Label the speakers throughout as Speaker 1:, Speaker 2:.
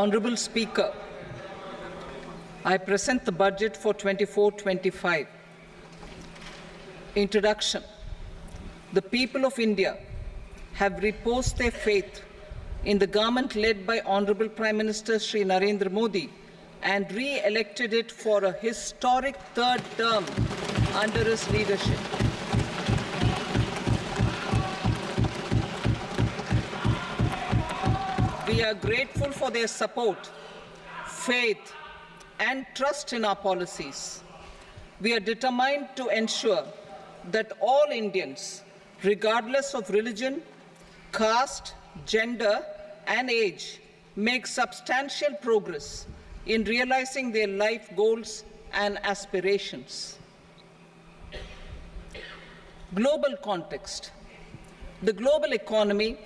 Speaker 1: Honorable Speaker, I present the budget for 24-25. Introduction. The people of India have reposed their faith in the government led by Honorable Prime Minister Shri Narendra Modi and re-elected it for a historic third term under his leadership. We are grateful for their support, faith, and trust in our policies. We are determined to ensure that all Indians, regardless of religion, caste, gender, and age, make substantial progress in realizing their life goals and aspirations. Global context. The global economy,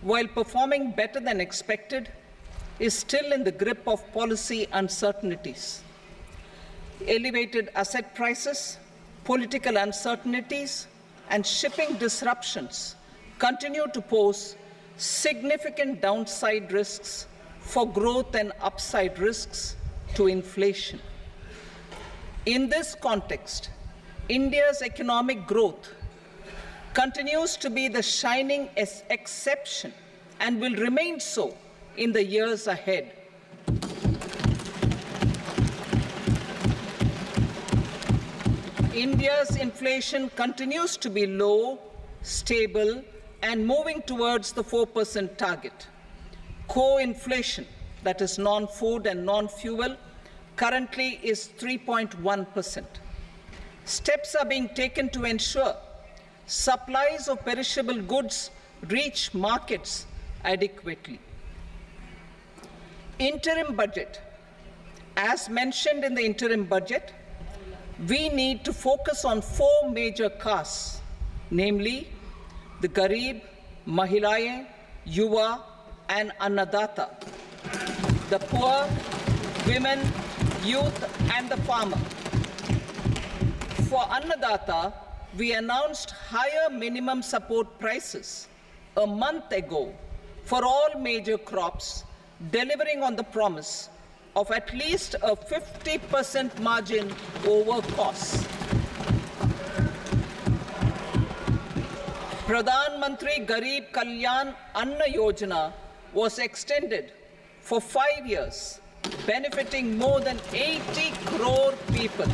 Speaker 1: while performing better than expected, is still in the grip of policy uncertainties. Elevated asset prices, political uncertainties, and shipping disruptions continue to pose significant downside risks for growth and upside risks to inflation. In this context, India's economic growth continues to be the shining exception and will remain so in the years ahead. India's inflation continues to be low, stable, and moving towards the 4% target. Core inflation, that is non-food and non-fuel, currently is 3.1%. Steps are being taken to ensure supplies of perishable goods reach markets adequately. Interim budget. As mentioned in the interim budget, we need to focus on 4 major castes, namely the Garib, Mahilaye, Yuva, and Annadata, the poor, women, youth, and the farmer. For Annadata, we announced higher minimum support prices a month ago for all major crops, delivering on the promise of at least a 50% margin over costs. Pradhan Mantri Garib Kalyan Anna Yojana was extended for 5 years, benefiting more than 80 crore people.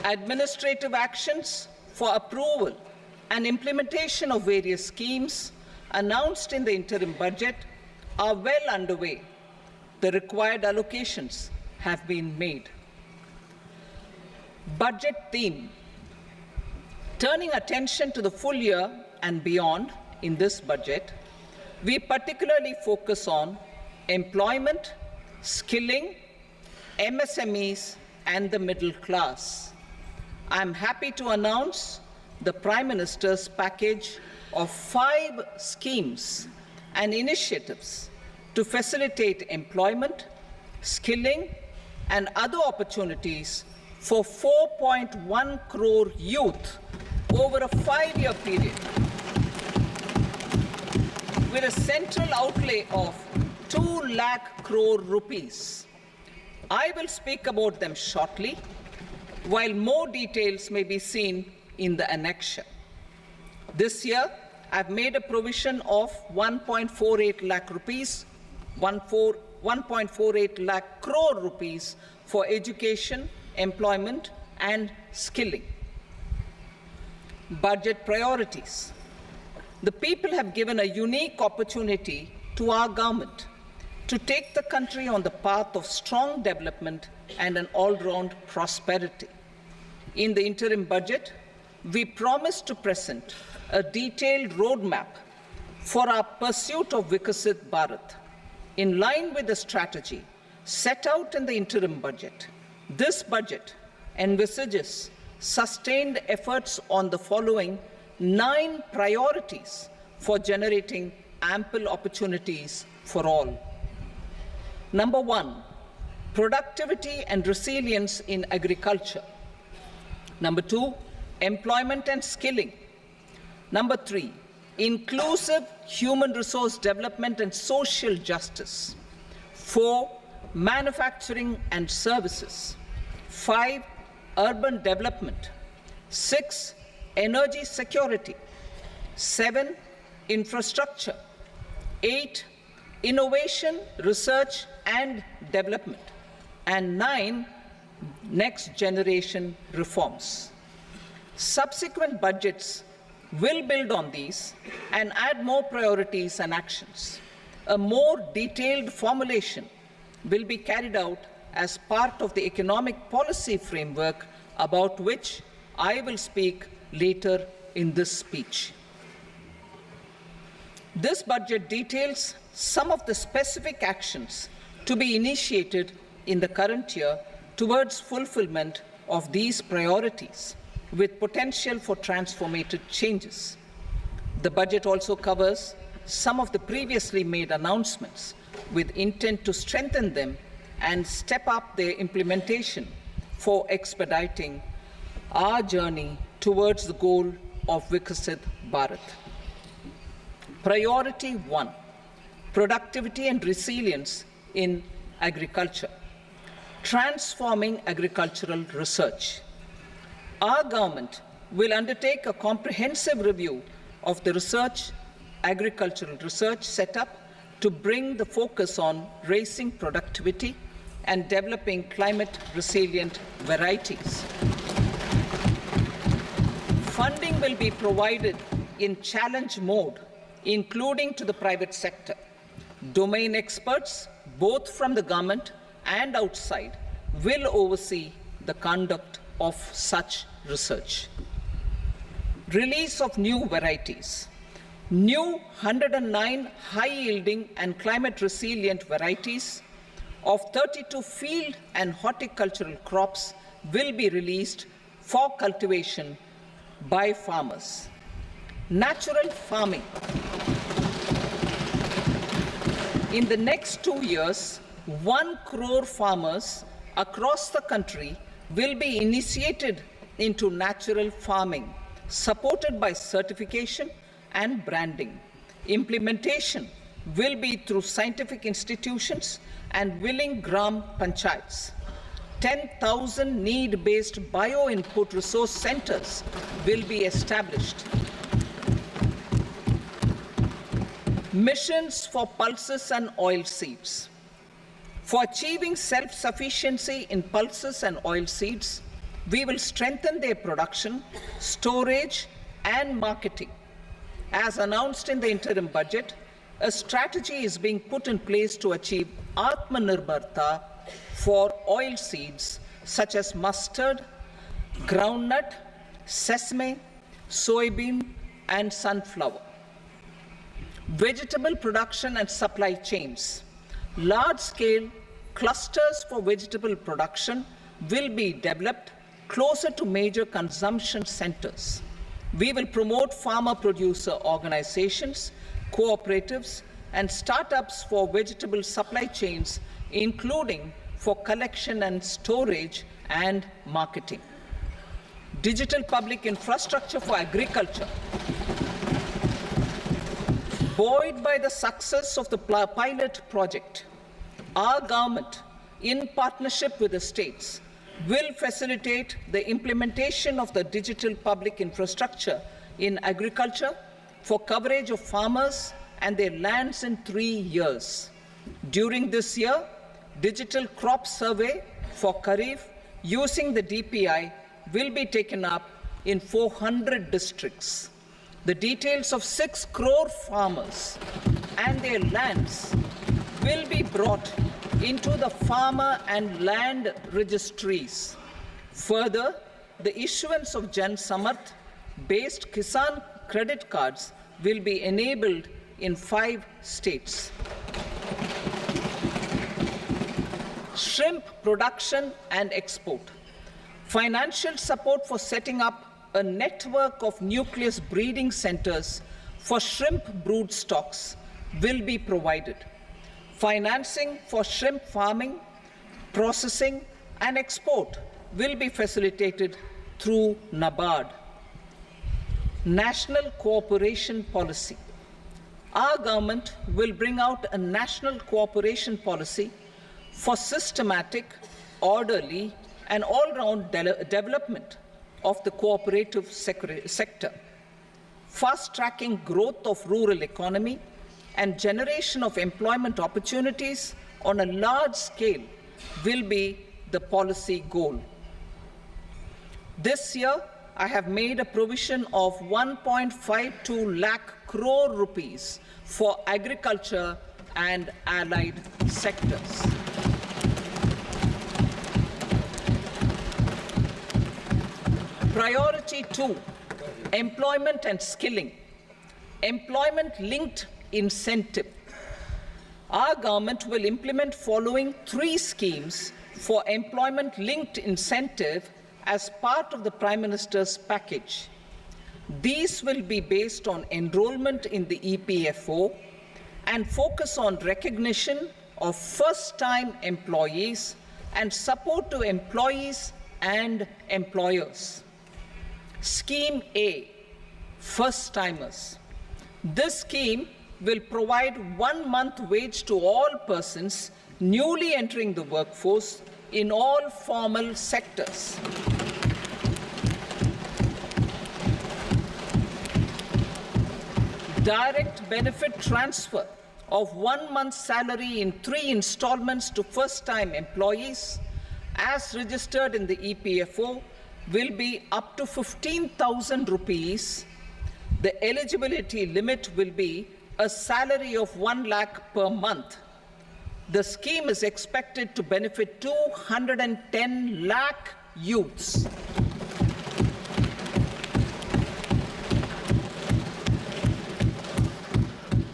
Speaker 1: Administrative actions for approval and implementation of various schemes announced in the interim budget are well underway. The required allocations have been made. Budget theme. Turning attention to the full year and beyond in this budget, we particularly focus on employment, skilling, MSMEs, and the middle class. I am happy to announce the Prime Minister's package of 5 schemes and initiatives to facilitate employment, skilling, and other opportunities for 4.1 crore youth over a 5-year period, with a central outlay of 2 lakh crore rupees. I will speak about them shortly, while more details may be seen in the annexure. This year, I've made a provision of 1.48 lakh rupees, 1.48 lakh crore rupees for education, employment, and skilling. Budget priorities. The people have given a unique opportunity to our government to take the country on the path of strong development and an all-round prosperity. In the interim budget, we promise to present a detailed roadmap for our pursuit of Vikasit Bharat, in line with the strategy set out in the interim budget. This budget envisages sustained efforts on the following 9 priorities for generating ample opportunities for all. Number 1, productivity and resilience in agriculture. Number 2, employment and skilling. Number 3, inclusive human resource development and social justice. 4, manufacturing and services. 5, urban development. 6, energy security. 7, infrastructure. 8, innovation, research and development. And 9, next generation reforms. Subsequent budgets will build on these and add more priorities and actions. A more detailed formulation will be carried out as part of the economic policy framework about which I will speak later in this speech. This budget details some of the specific actions to be initiated in the current year towards fulfillment of these priorities, with potential for transformative changes. The budget also covers some of the previously made announcements with intent to strengthen them and step up their implementation for expediting our journey towards the goal of Viksit Bharat. Priority 1, productivity and resilience in agriculture. Transforming agricultural research. Our government will undertake a comprehensive review of the agricultural research setup to bring the focus on raising productivity and developing climate-resilient varieties. Funding will be provided in challenge mode, including to the private sector. Domain experts, both from the government and outside, will oversee the conduct of such research. Release of new varieties. New 109 high-yielding and climate-resilient varieties of 32 field and horticultural crops will be released for cultivation by farmers. Natural farming. In the next 2 years, 1 crore farmers across the country will be initiated into natural farming, supported by certification and branding. Implementation will be through scientific institutions and willing gram panchayats. 10,000 need-based bio-input resource centers will be established. Missions for pulses and oil seeds. For achieving self-sufficiency in pulses and oil seeds, we will strengthen their production, storage, and marketing. As announced in the interim budget, a strategy is being put in place to achieve Atmanirbharta for oil seeds such as mustard, groundnut, sesame, soybean, and sunflower. Vegetable production and supply chains. Large-scale clusters for vegetable production will be developed closer to major consumption centers. We will promote farmer-producer organizations, cooperatives, and startups for vegetable supply chains, including for collection and storage and marketing. Digital public infrastructure for agriculture. Buoyed by the success of the pilot project, our government, in partnership with the states, will facilitate the implementation of the digital public infrastructure in agriculture for coverage of farmers and their lands in 3 years. During this year, digital crop survey for Kharif using the DPI will be taken up in 400 districts. The details of 6 crore farmers and their lands will be brought into the farmer and land registries. Further, the issuance of Jan Samarth-based Kisan credit cards will be enabled in 5 states. Shrimp production and export. Financial support for setting up a network of nucleus breeding centers for shrimp brood stocks will be provided. Financing for shrimp farming, processing, and export will be facilitated through NABARD. national cooperation policy. Our government will bring out a national cooperation policy for systematic, orderly, and all-round development of the cooperative sector, fast-tracking growth of rural economy and generation of employment opportunities on a large scale will be the policy goal. This year, I have made a provision of 1.52 lakh crore rupees for agriculture and allied sectors. Priority 2, employment and skilling. Employment-linked incentive. Our government will implement following 3 schemes for employment-linked incentive as part of the Prime Minister's package. These will be based on enrollment in the EPFO and focus on recognition of first-time employees and support to employees and employers. Scheme A, first-timers. This scheme will provide 1 month wage to all persons newly entering the workforce in all formal sectors. Direct benefit transfer of 1 month's salary in 3 installments to first-time employees as registered in the EPFO will be up to 15,000 rupees. The eligibility limit will be a salary of 1 lakh per month. The scheme is expected to benefit 210 lakh youths.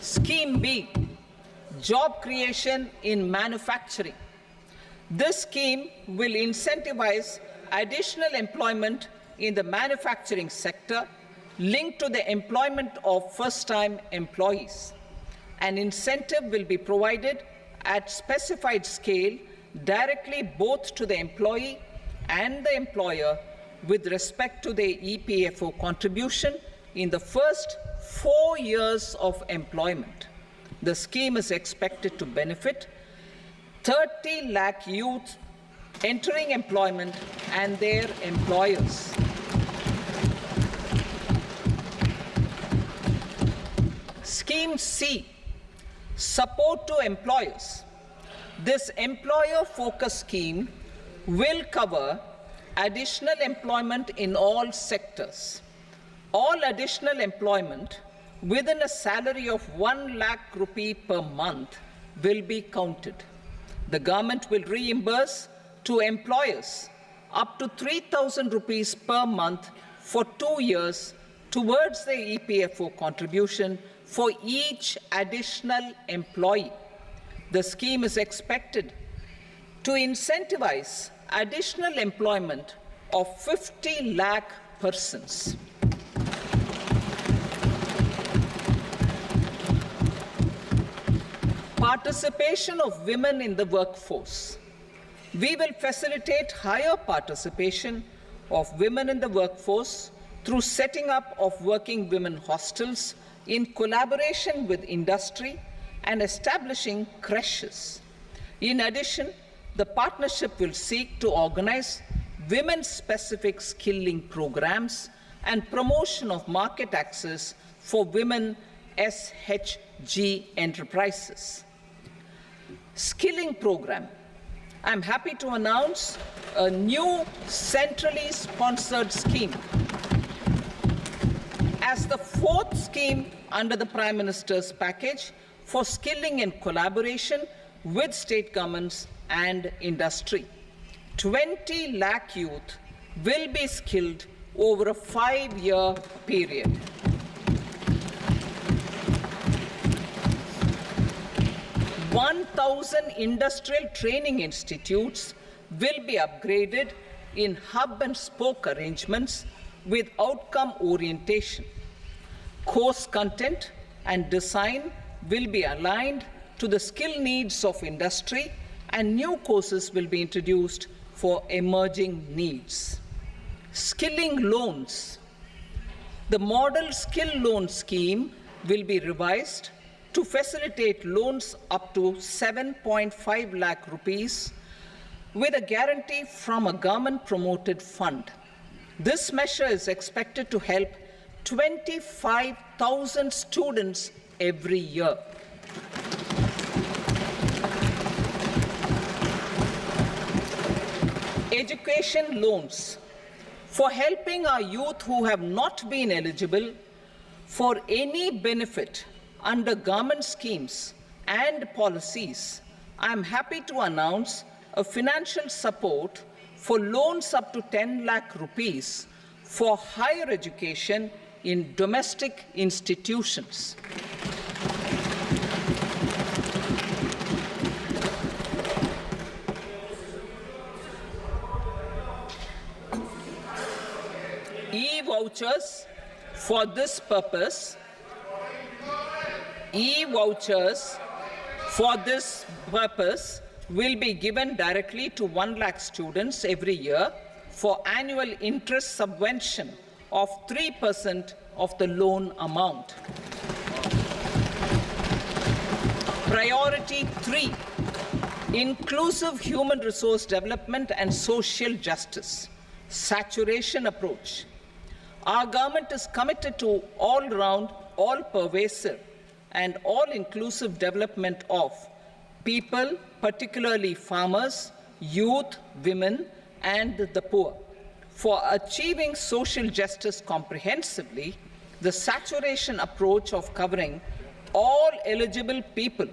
Speaker 1: Scheme B, job creation in manufacturing. This scheme will incentivize additional employment in the manufacturing sector linked to the employment of first-time employees. An incentive will be provided at specified scale directly both to the employee and the employer with respect to the EPFO contribution in the first 4 years of employment. The scheme is expected to benefit 30 lakh youth entering employment and their employers. Scheme C, support to employers. This employer-focused scheme will cover additional employment in all sectors. All additional employment within a salary of 1 lakh rupee per month will be counted. The government will reimburse to employers up to 3,000 rupees per month for 2 years towards the EPFO contribution for each additional employee. The scheme is expected to incentivize additional employment of 50 lakh persons. Participation of women in the workforce. We will facilitate higher participation of women in the workforce through setting up of working women hostels in collaboration with industry and establishing creches. In addition, the partnership will seek to organize women-specific skilling programs and promotion of market access for women SHG enterprises. Skilling program. I'm happy to announce a new centrally sponsored scheme as the 4th scheme under the Prime Minister's package for skilling in collaboration with state governments and industry. 20 lakh youth will be skilled over a 5-year period. "1,000 industrial training institutes will be upgraded in hub and spoke arrangements with outcome orientation. Course content and design will be aligned to the skill needs of industry, and new courses will be introduced for emerging needs. Skilling loans. The model skill loan scheme will be revised to facilitate loans up to 7.5 lakh rupees with a guarantee from a government-promoted fund. This measure is expected to help 25,000 students every year. Education loans for helping our youth who have not been eligible for any benefit under government schemes and policies. I am happy to announce a financial support for loans up to 10 lakh rupees for higher education in domestic institutions. E-vouchers for this purpose. E-vouchers for this purpose will be given directly to 1 lakh students every year for annual interest subvention of 3% of the loan amount. Priority 3, inclusive human resource development and social justice, saturation approach. Our government is committed to all-round, all-pervasive, and all-inclusive development of people, particularly farmers, youth, women, and the poor. For achieving social justice comprehensively, the saturation approach of covering all eligible people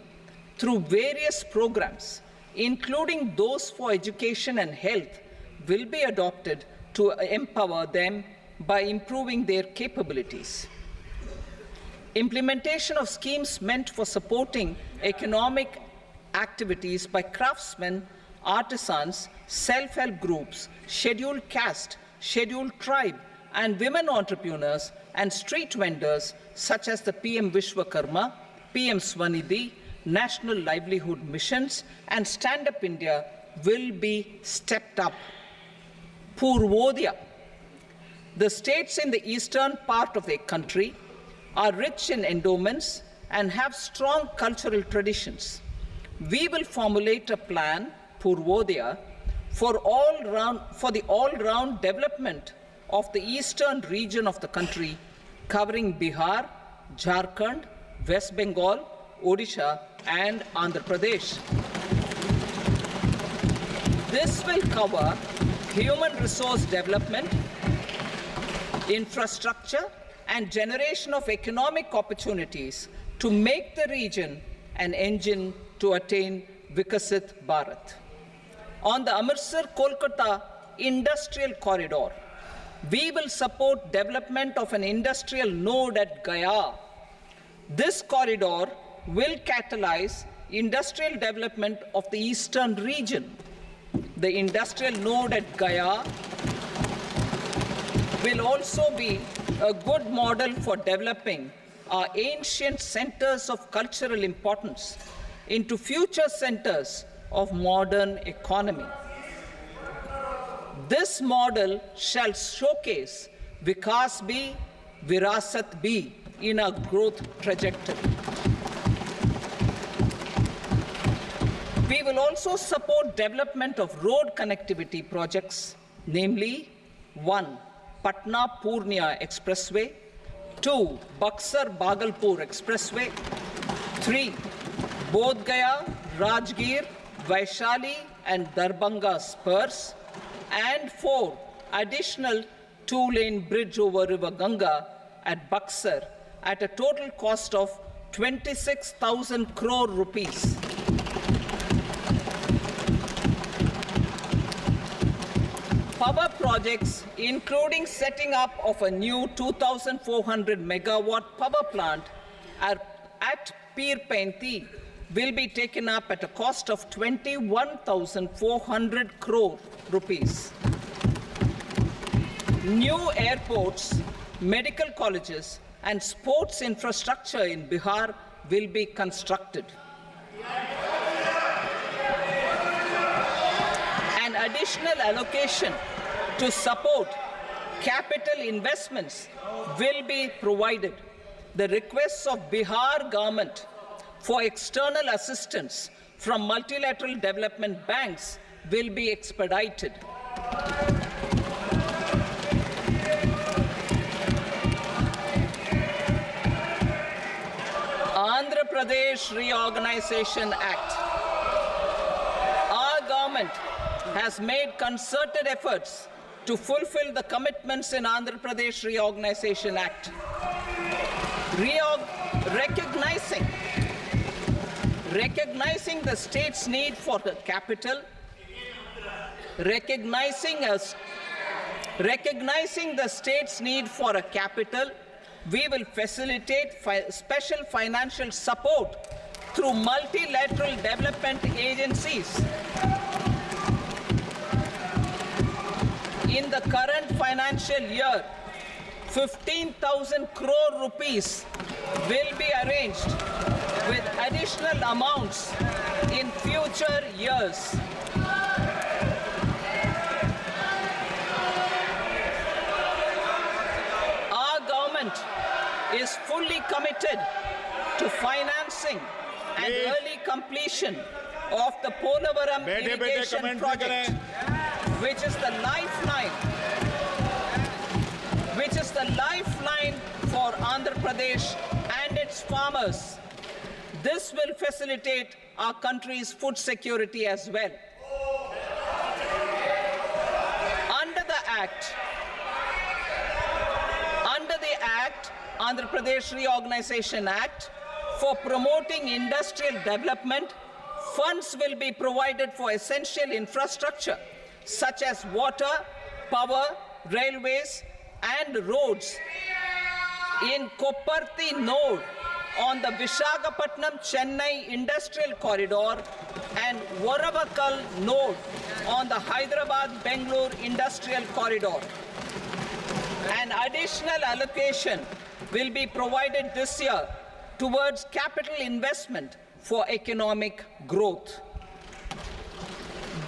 Speaker 1: through various programs, including those for education and health, will be adopted to empower them by improving their capabilities. Implementation of schemes meant for supporting economic activities by craftsmen, artisans, self-help groups, scheduled caste, scheduled tribe, and women entrepreneurs and street vendors such as the PM Vishwakarma, PM Swanidhi, National Livelihood Missions, and Stand Up India will be stepped up. Purvodaya. The states in the eastern part of the country are rich in endowments and have strong cultural traditions. We will formulate a plan, Purvodaya, for the all-round development of the eastern region of the country, covering Bihar, Jharkhand, West Bengal, Odisha, and Andhra Pradesh. This will cover human resource development, infrastructure, and generation of economic opportunities to make the region an engine to attain Vikasit Bharat. On the Amritsar-Kolkata industrial corridor, we will support development of an industrial node at Gaya. This corridor will catalyze industrial development of the eastern region. The industrial node at Gaya will also be a good model for developing our ancient centers of cultural importance into future centers of modern economy. This model shall showcase Vikas B, Virasat B in our growth trajectory. We will also support development of road connectivity projects, namely 1. Patna-Purnia Expressway, 2. Buxar-Bhagalpur Expressway, 3. Bodh Gaya, Rajgir, Vaishali and Darbhanga spurs, and 4. Additional 2-lane bridge over River Ganga at Buxar at a total cost of 26,000 crore rupees. Power projects, including setting up of a new 2,400 megawatt power plant at Pir Painti, will be taken up at a cost of 21,400 crore rupees. New airports, medical colleges, and sports infrastructure in Bihar will be constructed. An additional allocation to support Capital investments will be provided. The requests of Bihar government for external assistance from multilateral development banks will be expedited. Andhra Pradesh Reorganization Act. Our government has made concerted efforts to fulfill the commitments in Andhra Pradesh Reorganization Act. Recognizing the state's need for the capital, recognizing the state's need for a capital, we will facilitate special financial support through multilateral development agencies. In the current financial year, 15,000 crore rupees will be arranged with additional amounts in future years. Our government is fully committed to financing and early completion of the Polavaram irrigation project, which is the lifeline for Andhra Pradesh and its farmers. This will facilitate our country's food security as well. Under the Andhra Pradesh Reorganization Act, for promoting industrial development, funds will be provided for essential infrastructure such as water, power, railways, and roads. In Kopparthi node on the Visakhapatnam-Chennai Industrial Corridor and Varavakal node on the Hyderabad-Bangalore Industrial Corridor. An additional allocation will be provided this year towards capital investment for economic growth.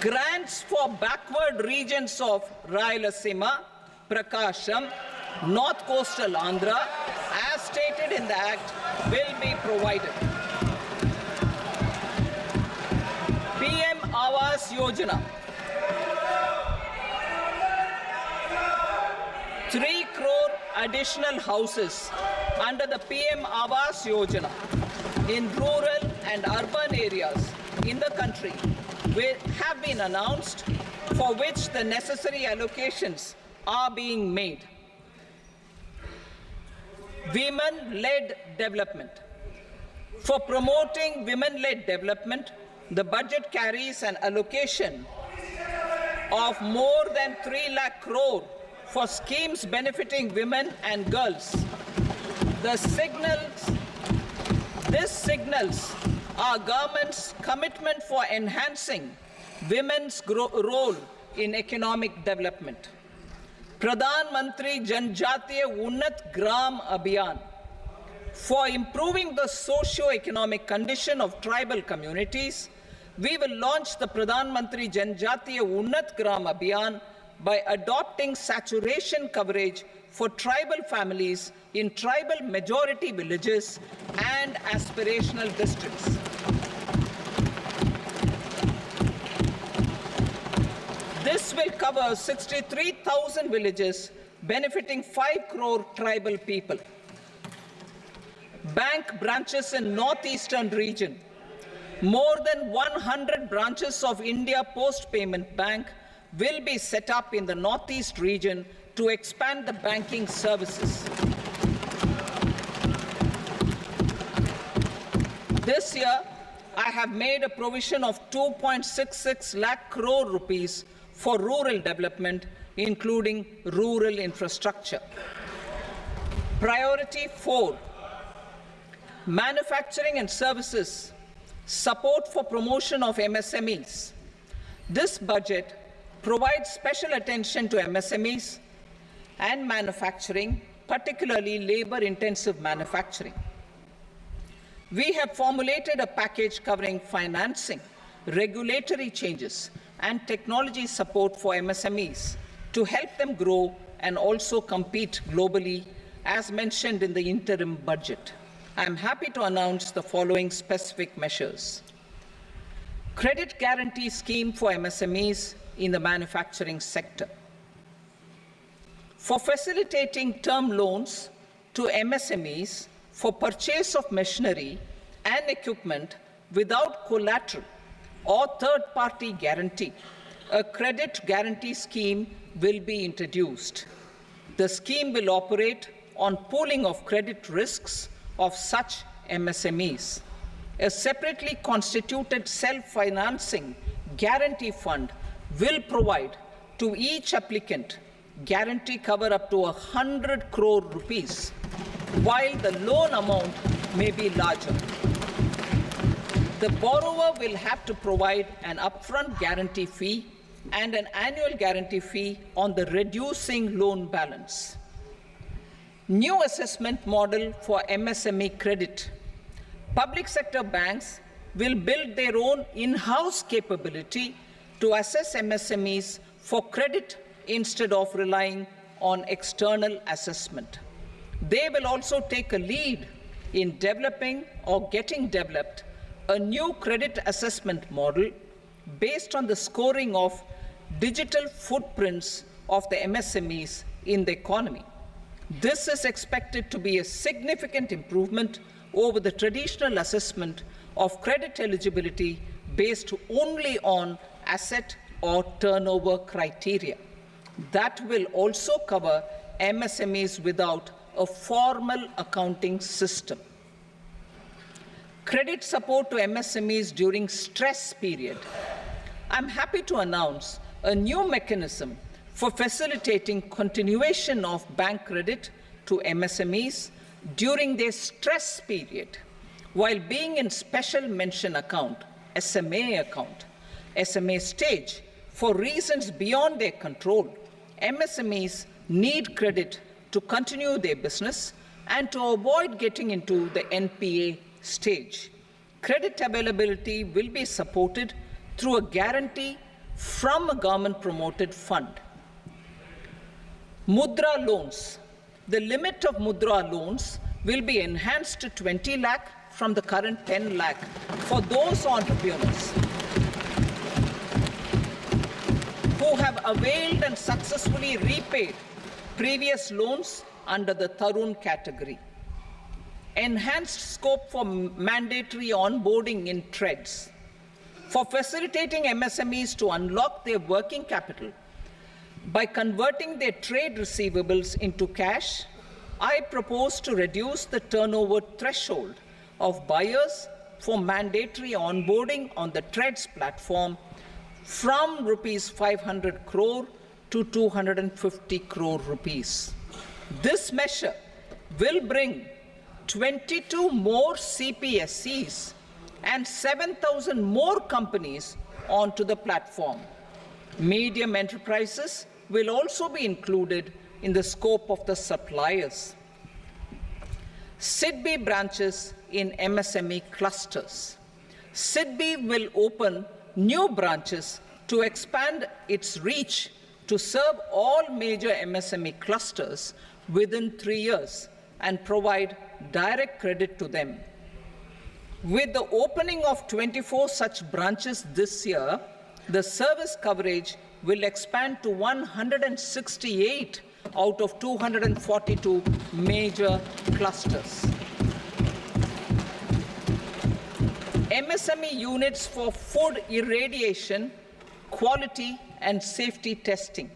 Speaker 1: Grants for backward regions of Rayalaseema, Prakasham, North Coastal Andhra, as stated in the Act, will be provided. PM Awas Yojana. 3 crore additional houses under the PM Awas Yojana in rural and urban areas in the country have been announced, for which the necessary allocations are being made. Women-led development. For promoting women-led development, the budget carries an allocation of more than 3 lakh crore for schemes benefiting women and girls. This signals our government's commitment for enhancing women's role in economic development. Pradhan Mantri Janjatiya Unnat Gram Abhiyan. For improving the socio-economic condition of tribal communities, we will launch the Pradhan Mantri Janjatiya Unnat Gram Abhiyan by adopting saturation coverage for tribal families in tribal majority villages and aspirational districts. This will cover 63,000 villages, benefiting 5 crore tribal people. Bank branches in northeastern region. More than 100 branches of India Post Payment Bank will be set up in the northeast region to expand the banking services. This year, I have made a provision of 2.66 lakh crore rupees for rural development, including rural infrastructure. Priority 4, manufacturing and services, support for promotion of MSMEs. This budget provides special attention to MSMEs and manufacturing, particularly labor-intensive manufacturing. We have formulated a package covering financing, regulatory changes, and technology support for MSMEs to help them grow and also compete globally, as mentioned in the interim budget. I am happy to announce the following specific measures. Credit guarantee scheme for MSMEs in the manufacturing sector. For facilitating term loans to MSMEs for purchase of machinery and equipment without collateral or third-party guarantee, a credit guarantee scheme will be introduced. The scheme will operate on pooling of credit risks of such MSMEs. A separately constituted self-financing guarantee fund will provide to each applicant guarantee cover up to 100 crore rupees, while the loan amount may be larger. The borrower will have to provide an upfront guarantee fee and an annual guarantee fee on the reducing loan balance. New assessment model for MSME credit. Public sector banks will build their own in-house capability to assess MSMEs for credit instead of relying on external assessment. They will also take a lead in developing or getting developed a new credit assessment model based on the scoring of digital footprints of the MSMEs in the economy. This is expected to be a significant improvement over the traditional assessment of credit eligibility based only on asset or turnover criteria. That will also cover MSMEs without a formal accounting system. Credit support to MSMEs during stress period. I'm happy to announce a new mechanism for facilitating continuation of bank credit to MSMEs during their stress period while being in special mention account, SMA stage, for reasons beyond their control. MSMEs need credit to continue their business and to avoid getting into the NPA stage. Credit availability will be supported through a guarantee from a government-promoted fund. Mudra loans. The limit of Mudra loans will be enhanced to 20 lakh from the current 10 lakh for those entrepreneurs who have availed and successfully repaid previous loans under the Tarun category. Enhanced scope for mandatory onboarding in trades. For facilitating MSMEs to unlock their working capital by converting their trade receivables into cash, I propose to reduce the turnover threshold of buyers for mandatory onboarding on the trades platform from rupees 500 crore to 250 crore rupees. This measure will bring 22 more CPSCs and 7,000 more companies onto the platform. Medium enterprises will also be included in the scope of the suppliers. SIDBI branches in MSME clusters. SIDBI will open new branches to expand its reach to serve all major MSME clusters within 3 years and provide direct credit to them. With the opening of 24 such branches this year, the service coverage will expand to 168 out of 242 major clusters. MSME units for food irradiation, quality and safety testing.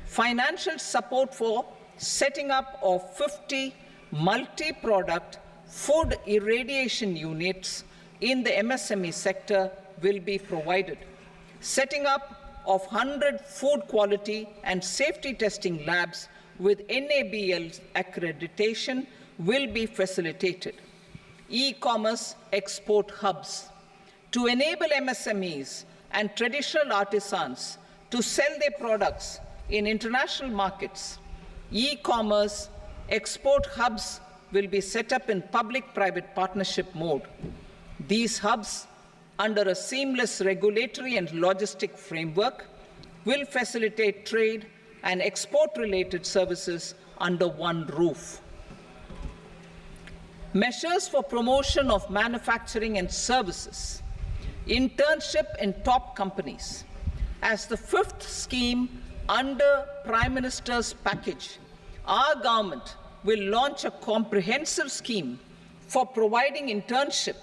Speaker 1: Financial support for setting up of 50 multi-product food irradiation units in the MSME sector will be provided. Setting up of 100 food quality and safety testing labs with NABL accreditation will be facilitated. E-commerce export hubs. To enable MSMEs and traditional artisans to sell their products in international markets, e-commerce export hubs will be set up in public-private partnership mode. These hubs, under a seamless regulatory and logistic framework, will facilitate trade and export-related services under one roof. Measures for promotion of manufacturing and services. Internship in top companies. As the fifth scheme under Prime Minister's package, our government will launch a comprehensive scheme for providing internship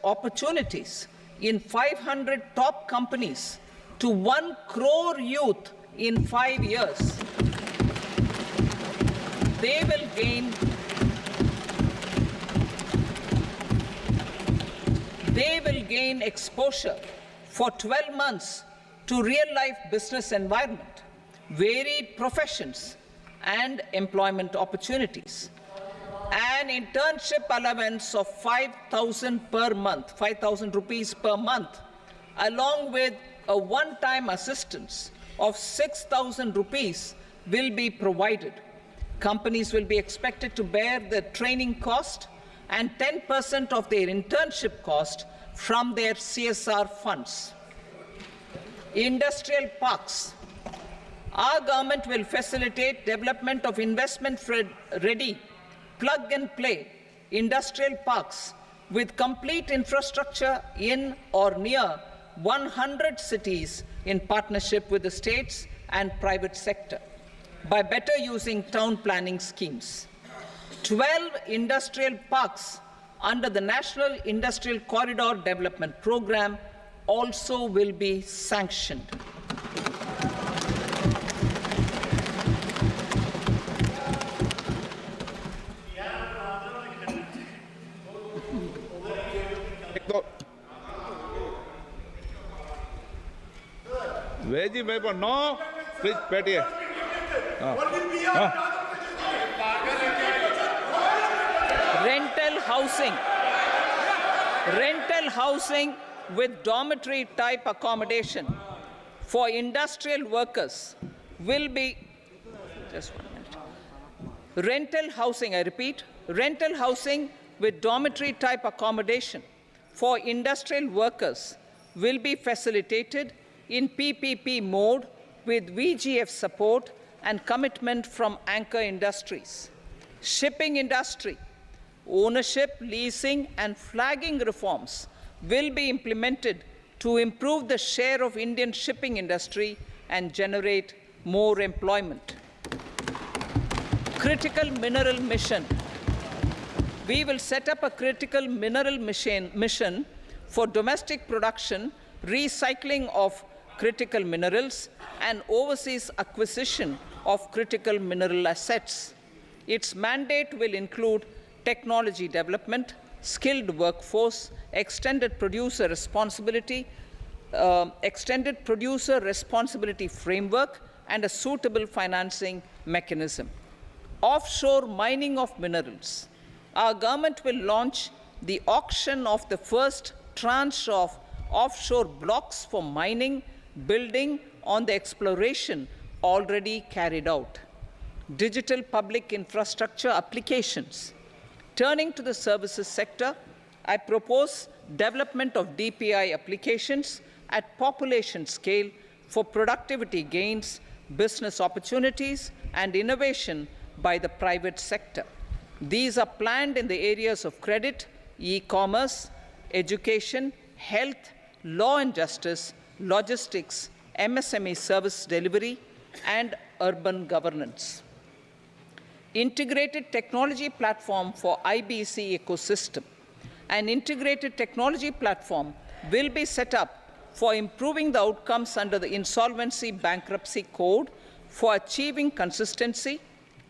Speaker 1: opportunities in 500 top companies to 1 crore youth in 5 years. They will gain exposure for 12 months to real-life business environment, varied professions, and employment opportunities. An internship allowance of 5,000 per month, 5,000 rupees per month, along with a one-time assistance of 6,000 rupees will be provided. Companies will be expected to bear the training cost and 10% of their internship cost from their CSR funds. Industrial parks. Our government will facilitate development of investment-ready, plug-and-play industrial parks with complete infrastructure in or near 100 cities in partnership with the states and private sector by better using town planning schemes. 12 industrial parks under the National Industrial Corridor Development Program also will be sanctioned.
Speaker 2: Veji paper, no. Please, Petty.
Speaker 1: Rental housing with dormitory type accommodation for industrial workers will be, just 1 minute. Rental housing, I repeat, rental housing with dormitory type accommodation for industrial workers will be facilitated in PPP mode with VGF support and commitment from anchor industries. Shipping industry, ownership, leasing, and flagging reforms will be implemented to improve the share of Indian shipping industry and generate more employment. Critical mineral mission. We will set up a critical mineral mission for domestic production, recycling of critical minerals, and overseas acquisition of critical mineral assets. Its mandate will include technology development, skilled workforce, extended producer responsibility framework, and a suitable financing mechanism. Offshore mining of minerals. Our government will launch the auction of the first tranche of offshore blocks for mining, building on the exploration already carried out. Digital public infrastructure applications. Turning to the services sector, I propose development of DPI applications at population scale for productivity gains, business opportunities, and innovation by the private sector. These are planned in the areas of credit, e-commerce, education, health, law and justice, logistics, MSME service delivery, and urban governance. Integrated technology platform for IBC ecosystem. An integrated technology platform will be set up for improving the outcomes under the Insolvency Bankruptcy Code for achieving consistency,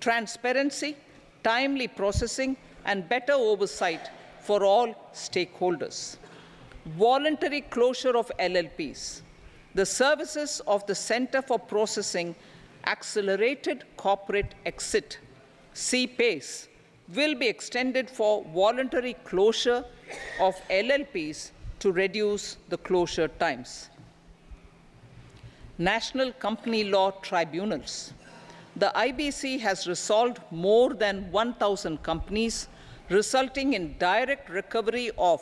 Speaker 1: transparency, timely processing, and better oversight for all stakeholders. Voluntary closure of LLPs. The services of the Center for Processing Accelerated Corporate Exit, CPACE, will be extended for voluntary closure of LLPs to reduce the closure times. National Company Law Tribunals. The IBC has resolved more than 1,000 companies, resulting in direct recovery of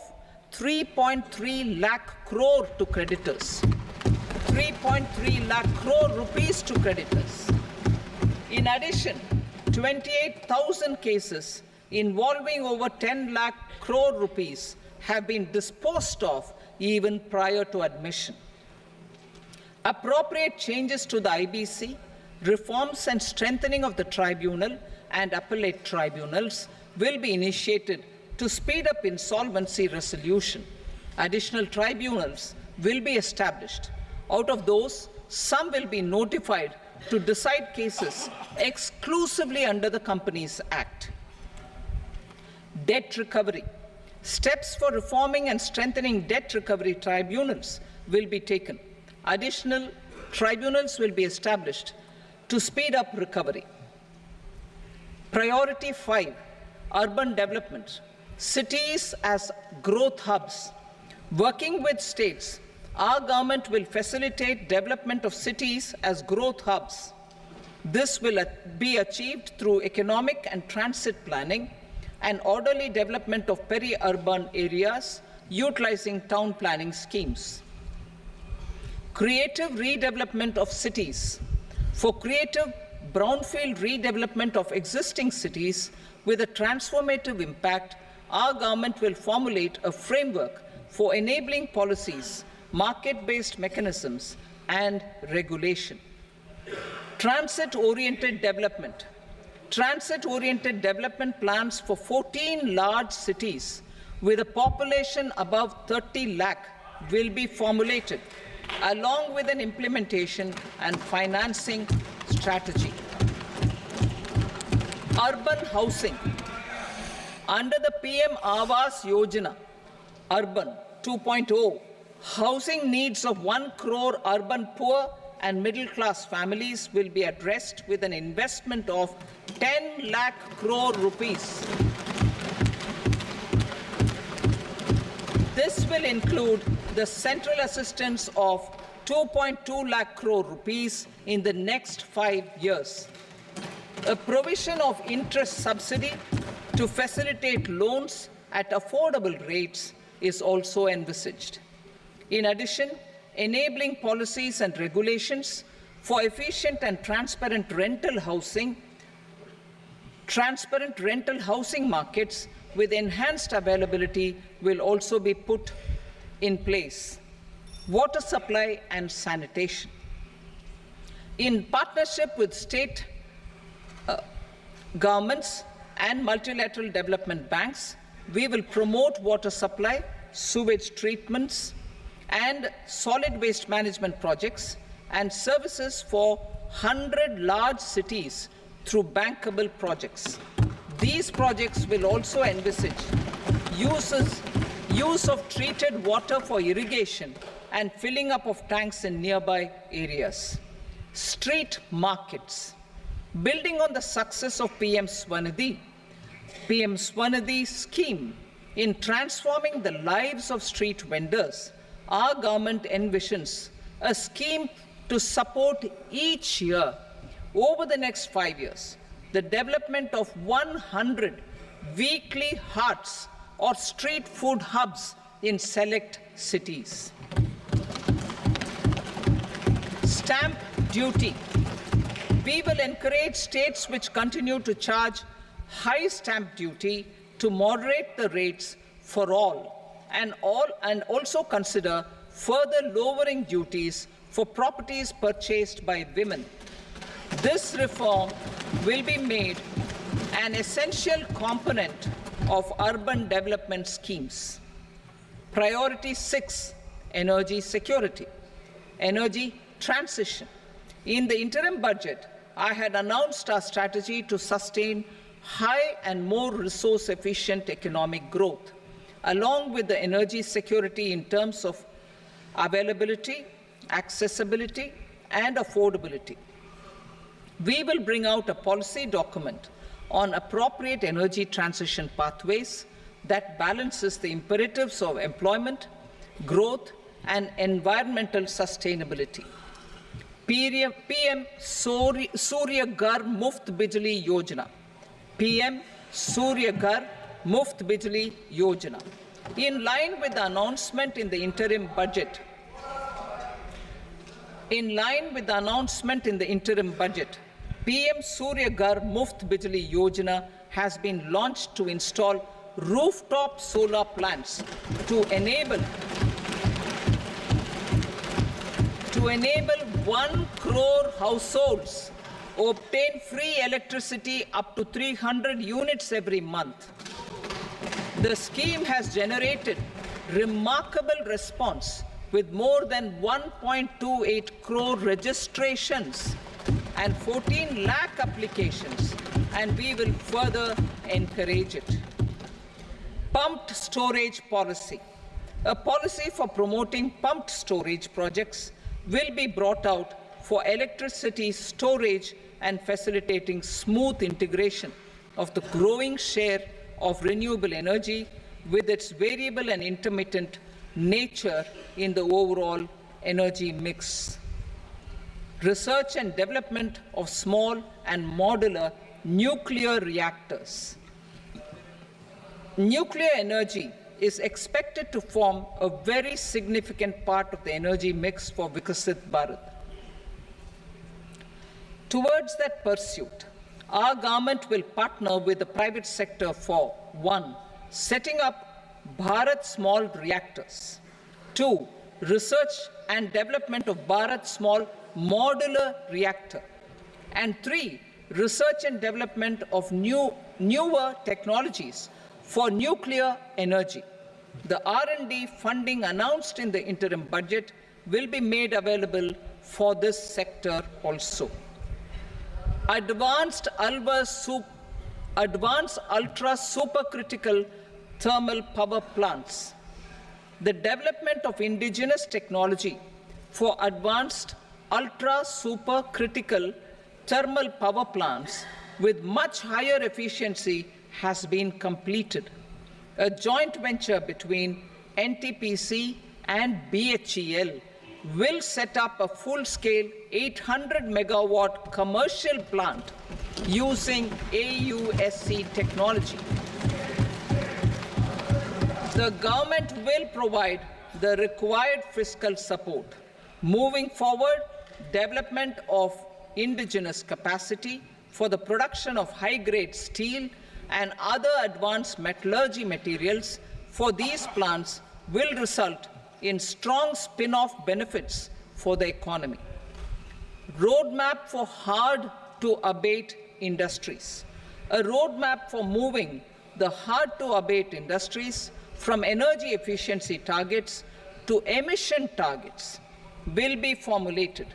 Speaker 1: 3.3 lakh crore to creditors. 3.3 lakh crore rupees to creditors. In addition, 28,000 cases involving over 10 lakh crore rupees have been disposed of even prior to admission. Appropriate changes to the IBC, reforms and strengthening of the tribunal and appellate tribunals will be initiated to speed up insolvency resolution. Additional tribunals will be established. Out of those, some will be notified to decide cases exclusively under the Companies Act. Debt recovery. Steps for reforming and strengthening debt recovery tribunals will be taken. Additional tribunals will be established to speed up recovery. Priority 5, urban development. Cities as growth hubs. Working with states, our government will facilitate development of cities as growth hubs. This will be achieved through economic and transit planning and orderly development of peri-urban areas utilizing town planning schemes. Creative redevelopment of cities. For creative brownfield redevelopment of existing cities with a transformative impact, our government will formulate a framework for enabling policies, market-based mechanisms, and regulation. Transit-oriented development. Transit-oriented development plans for 14 large cities with a population above 30 lakh will be formulated, along with an implementation and financing strategy. Urban housing. Under the PM Awas Yojana, Urban 2.0, housing needs of 1 crore urban poor and middle-class families will be addressed with an investment of 10 lakh crore rupees. This will include the central assistance of 2.2 lakh crore rupees in the next 5 years. A provision of interest subsidy to facilitate loans at affordable rates is also envisaged. In addition, enabling policies and regulations for efficient and transparent rental housing markets with enhanced availability will also be put in place. Water supply and sanitation. In partnership with state governments and multilateral development banks, we will promote water supply, sewage treatments, and solid waste management projects and services for 100 large cities through bankable projects. These projects will also envisage use of treated water for irrigation and filling up of tanks in nearby areas. Street markets. Building on the success of PM Swanidhi scheme in transforming the lives of street vendors, our government envisions a scheme to support each year over the next 5 years the development of 100 weekly hearts or street food hubs in select cities. Stamp duty. We will encourage states which continue to charge high stamp duty to moderate the rates for all and also consider further lowering duties for properties purchased by women. This reform will be made an essential component of urban development schemes. Priority 6, energy security, energy transition. In the interim budget, I had announced our strategy to sustain high and more resource-efficient economic growth, along with the energy security in terms of availability, accessibility, and affordability. We will bring out a policy document on appropriate energy transition pathways that balances the imperatives of employment, growth, and environmental sustainability. PM Surya Ghar Muft Bijli Yojana. PM Surya Ghar Muft Bijli Yojana. In line with the announcement in the interim budget, In line with the announcement in the interim budget, PM Surya Ghar Muft Bijli Yojana has been launched to install rooftop solar plants to enable 1 crore households obtain free electricity up to 300 units every month. The scheme has generated remarkable response with more than 1.28 crore registrations and 14 lakh applications, and we will further encourage it. Pumped storage policy. A policy for promoting pumped storage projects will be brought out for electricity storage and facilitating smooth integration of the growing share of renewable energy with its variable and intermittent nature in the overall energy mix. Research and development of small and modular nuclear reactors. Nuclear energy is expected to form a very significant part of the energy mix for Vikasit Bharat. Towards that pursuit, our government will partner with the private sector for 1. Setting up Bharat Small Reactors, 2. Research and development of Bharat Small Modular Reactor, and 3. Research and development of newer technologies for nuclear energy. The R&D funding announced in the interim budget will be made available for this sector also. Advanced ultra supercritical thermal power plants. The development of indigenous technology for advanced ultra supercritical thermal power plants with much higher efficiency has been completed. A joint venture between NTPC and BHEL will set up a full-scale 800 megawatt commercial plant using AUSC technology. The government will provide the required fiscal support. Moving forward, development of indigenous capacity for the production of high-grade steel and other advanced metallurgy materials for these plants will result in strong spin-off benefits for the economy. Roadmap for hard-to-abate industries. A roadmap for moving the hard-to-abate industries from energy efficiency targets to emission targets will be formulated.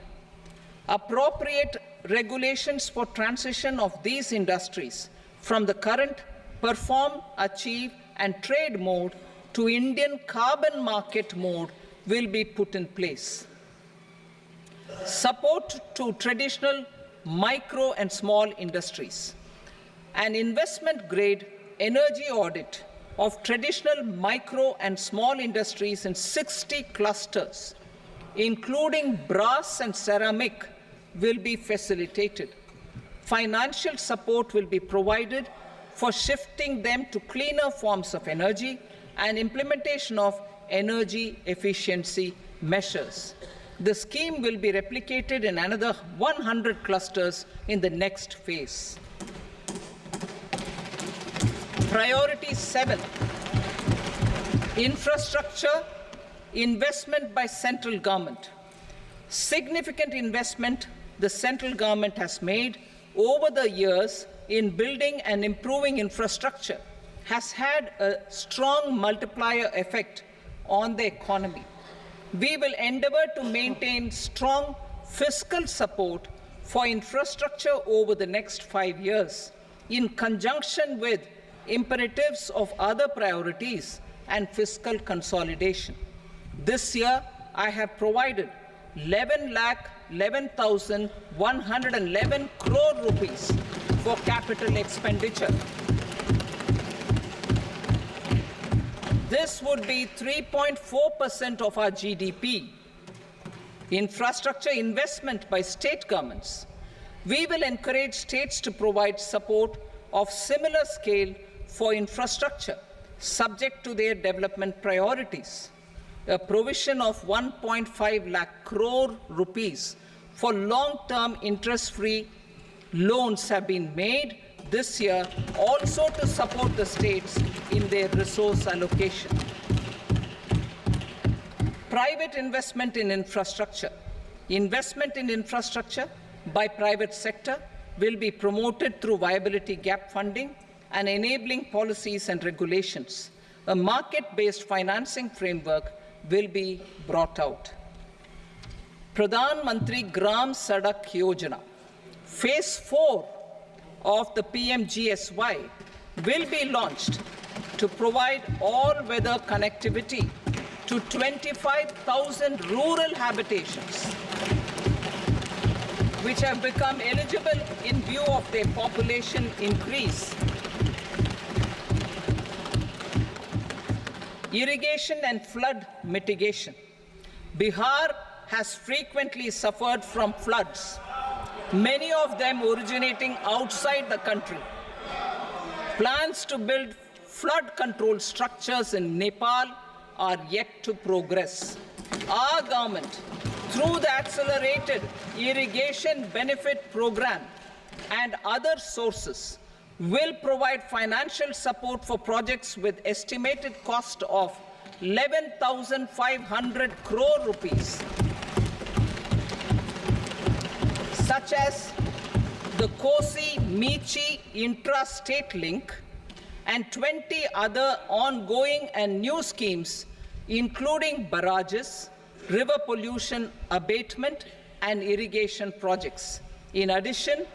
Speaker 1: Appropriate regulations for transition of these industries from the current perform, achieve, and trade mode to Indian carbon market mode will be put in place. Support to traditional micro and small industries. An investment-grade energy audit of traditional micro and small industries in 60 clusters, including brass and ceramic, will be facilitated. Financial support will be provided for shifting them to cleaner forms of energy and implementation of energy efficiency measures. The scheme will be replicated in another 100 clusters in the next phase. Priority 7, infrastructure investment by central government. Significant investment the central government has made over the years in building and improving infrastructure has had a strong multiplier effect on the economy. We will endeavor to maintain strong fiscal support for infrastructure over the next 5 years in conjunction with imperatives of other priorities and fiscal consolidation. This year, I have provided 11,11,111 crore rupees for capital expenditure. This would be 3.4% of our GDP. Infrastructure investment by state governments. We will encourage states to provide support of similar scale for infrastructure, subject to their development priorities. a provision of 1.5 lakh crore rupees for long-term interest-free loans have been made this year also to support the states in their resource allocation. Private investment in infrastructure. Investment in infrastructure by private sector will be promoted through viability gap funding and enabling policies and regulations. A market-based financing framework will be brought out. Pradhan Mantri Gram Sadak Yojana, Phase 4 of the PMGSY will be launched to provide all-weather connectivity to 25,000 rural habitations, which have become eligible in view of their population increase. Irrigation and flood mitigation. Bihar has frequently suffered from floods, many of them originating outside the country. Plans to build flood control structures in Nepal are yet to progress. Our government, through the Accelerated Irrigation Benefit Program and other sources, will provide financial support for projects with estimated cost of 11,500 crore rupees, such as the Kosi-Michi intra-state link and 20 other ongoing and new schemes, including barrages, river pollution abatement, and irrigation projects. In addition,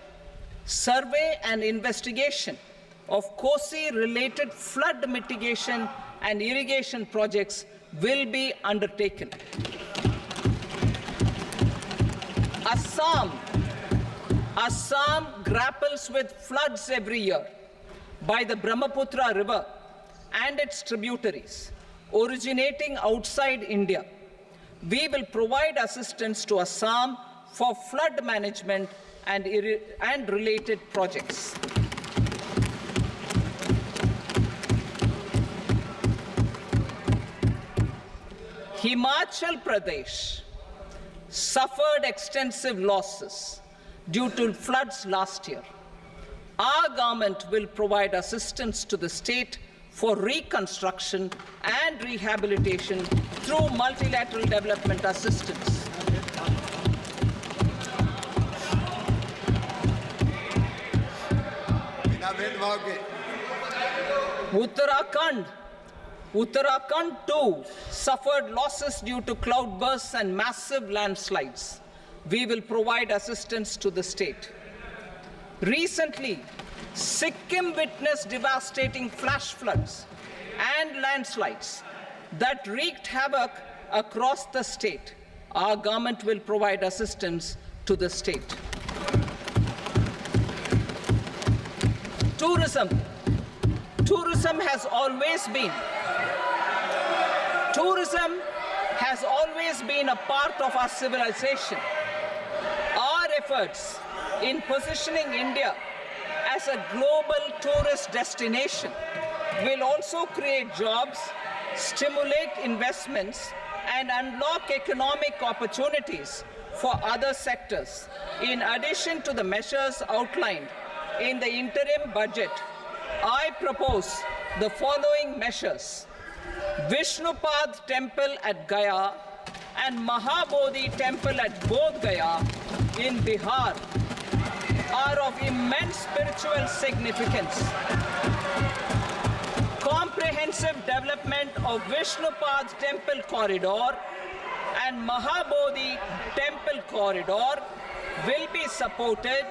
Speaker 1: survey and investigation of Kosi-related flood mitigation and irrigation projects will be undertaken. Assam grapples with floods every year by the Brahmaputra River and its tributaries originating outside India. We will provide assistance to Assam for flood management and related projects. Himachal Pradesh suffered extensive losses due to floods last year. Our government will provide assistance to the state for reconstruction and rehabilitation through multilateral development assistance. Uttarakhand too suffered losses due to cloudbursts and massive landslides. We will provide assistance to the state. Recently, Sikkim witnessed devastating flash floods and landslides that wreaked havoc across the state. Our government will provide assistance to the state. Tourism. Tourism has always been a part of our civilization. Our efforts in positioning India as a global tourist destination will also create jobs, stimulate investments, and unlock economic opportunities for other sectors. In addition to the measures outlined in the interim budget, I propose the following measures. Vishnupad Temple at Gaya and Mahabodhi Temple at Bodh Gaya in Bihar are of immense spiritual significance. Comprehensive development of Vishnupad Temple Corridor and Mahabodhi Temple Corridor will be supported,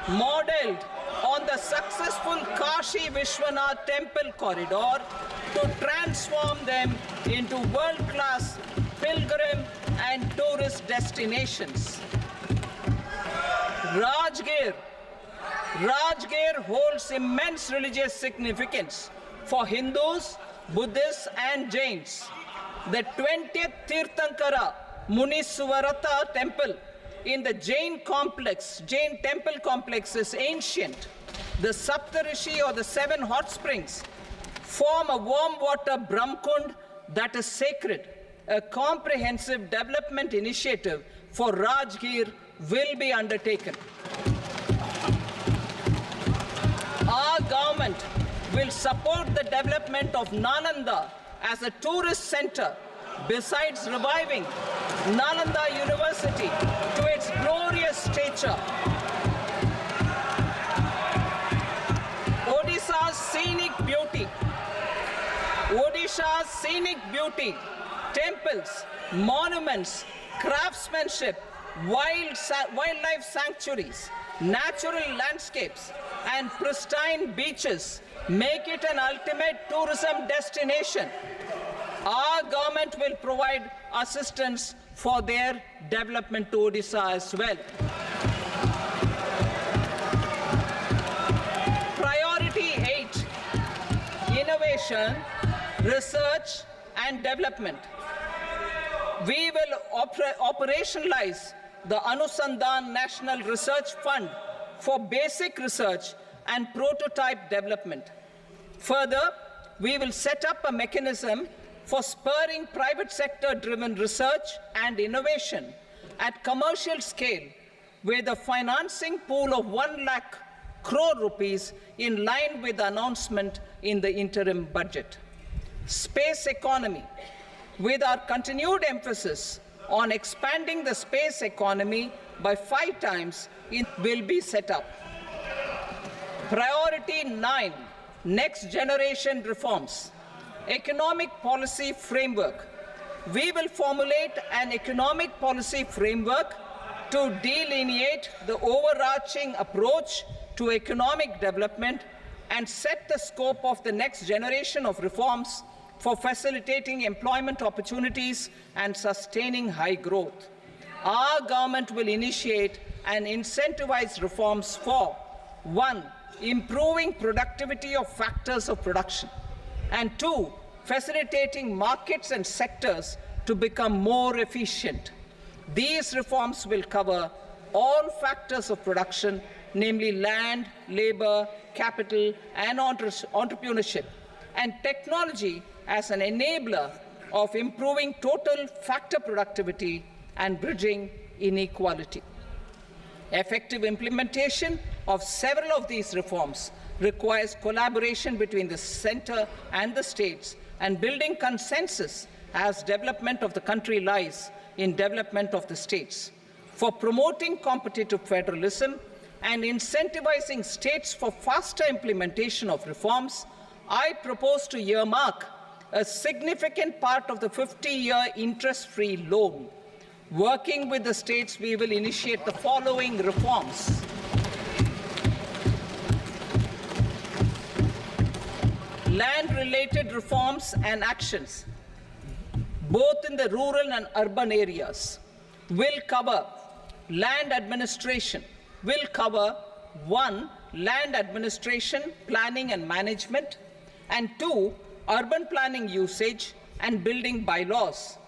Speaker 1: modeled on the successful Kashi Vishwanath Temple Corridor to transform them into world-class pilgrim and tourist destinations. Rajgir holds immense religious significance for Hindus, Buddhists, and Jains. The 20th Tirthankara Muniswarata Temple in the Jain temple complex is ancient. The Saptarishi, or the 7 hot springs, form a warm water Brahmkund that is sacred. a comprehensive development initiative for Rajgir will be undertaken. Our government will support the development of Nalanda as a tourist center, besides reviving Nalanda University to its glorious stature. Odisha's scenic beauty, temples, monuments, craftsmanship, wildlife sanctuaries, natural landscapes, and pristine beaches make it an ultimate tourism destination. Our government will provide assistance for their development to Odisha as well. Priority 8, innovation, research and development. We will operationalize the Anusandhan National Research Fund for basic research and prototype development. Further, we will set up a mechanism for spurring private sector-driven research and innovation at commercial scale with a financing pool of 1 lakh crore rupees in line with the announcement in the interim budget. Space economy, with our continued emphasis on expanding the space economy by 5 times, will be set up. Priority 9, next generation reforms. Economic policy framework. We will formulate an economic policy framework to delineate the overarching approach to economic development and set the scope of the next generation of reforms for facilitating employment opportunities and sustaining high growth. Our government will initiate and incentivize reforms for 1. Improving productivity of factors of production, and 2. Facilitating markets and sectors to become more efficient. These reforms will cover all factors of production, namely land, labor, capital, and entrepreneurship, and technology as an enabler of improving total factor productivity and bridging inequality. Effective implementation of several of these reforms requires collaboration between the center and the states and building consensus as development of the country lies in development of the states. For promoting competitive federalism and incentivizing states for faster implementation of reforms, I propose to earmark a significant part of the 50-year interest-free loan. Working with the states, we will initiate the following reforms. Land-related reforms and actions, both in the rural and urban areas, will cover land administration, will cover 1. Land administration, planning and management, and 2. Urban planning usage and building bylaws.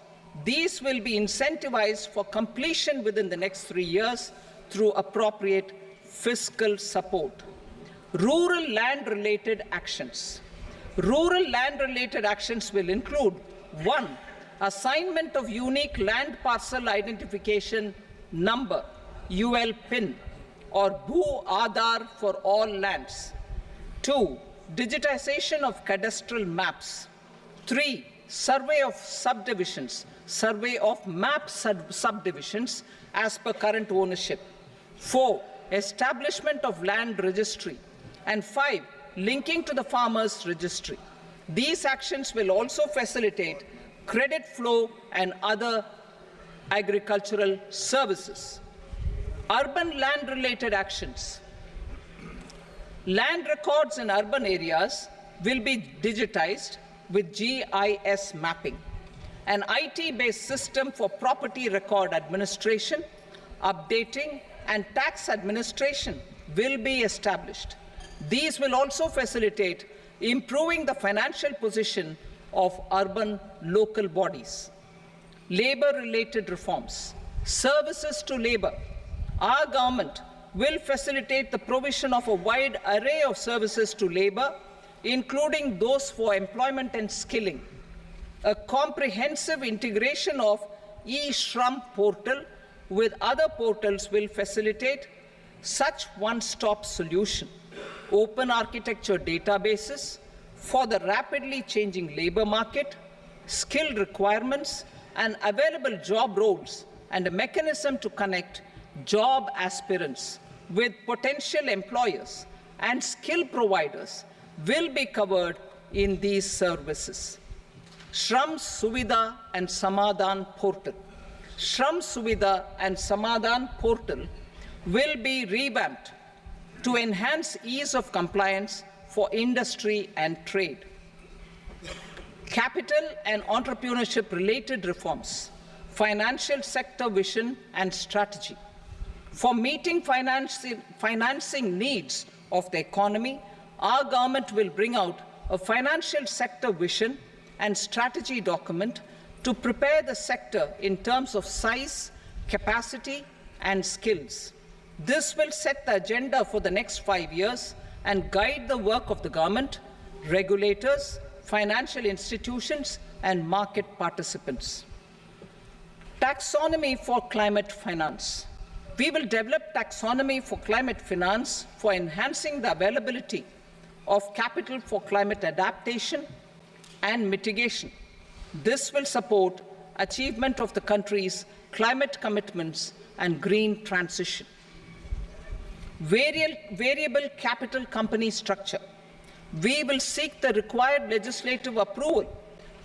Speaker 1: These will be incentivized for completion within the next 3 years through appropriate fiscal support. Rural land-related actions. Rural land-related actions will include 1. Assignment of unique land parcel identification number, UL PIN, or Bhu Aadhaar for all lands. 2. Digitization of cadastral maps. 3. Survey of subdivisions, survey of map subdivisions as per current ownership. 4. Establishment of land registry. And 5. Linking to the farmers registry. These actions will also facilitate credit flow and other agricultural services. Urban land-related actions. Land records in urban areas will be digitized with GIS mapping. An IT-based system for property record administration, updating, and tax administration will be established. These will also facilitate improving the financial position of urban local bodies. Labor-related reforms. Services to labor. Our government will facilitate the provision of a wide array of services to labor, including those for employment and skilling. A comprehensive integration of e-Shram portal with other portals will facilitate such one-stop solution. Open architecture databases for the rapidly changing labor market, skill requirements, and available job roles, and a mechanism to connect job aspirants with potential employers and skill providers will be covered in these services. Shram Suvidha and Samadhan portal. Shram Suvidha and Samadhan portal will be revamped to enhance ease of compliance for industry and trade. Capital and entrepreneurship related reforms, financial sector vision and strategy. For meeting financing needs of the economy, our government will bring out a financial sector vision and strategy document to prepare the sector in terms of size, capacity, and skills. This will set the agenda for the next 5 years and guide the work of the government, regulators, financial institutions, and market participants. Taxonomy for climate finance. We will develop taxonomy for climate finance for enhancing the availability of capital for climate adaptation and mitigation. This will support achievement of the country's climate commitments and green transition. Variable capital company structure. We will seek the required legislative approval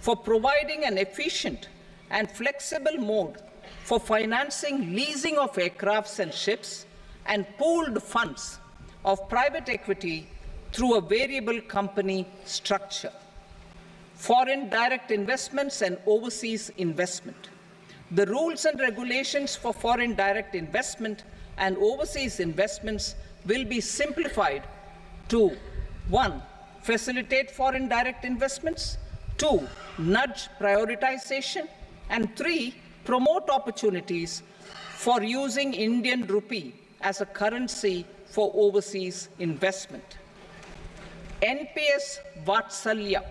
Speaker 1: for providing an efficient and flexible mode for financing leasing of aircrafts and ships and pooled funds of private equity through a variable company structure. Foreign direct investments and overseas investment. The rules and regulations for foreign direct investment and overseas investments will be simplified to 1. Facilitate foreign direct investments, 2. Nudge prioritization, and 3. Promote opportunities for using Indian rupee as a currency for overseas investment. NPS Vatsalya.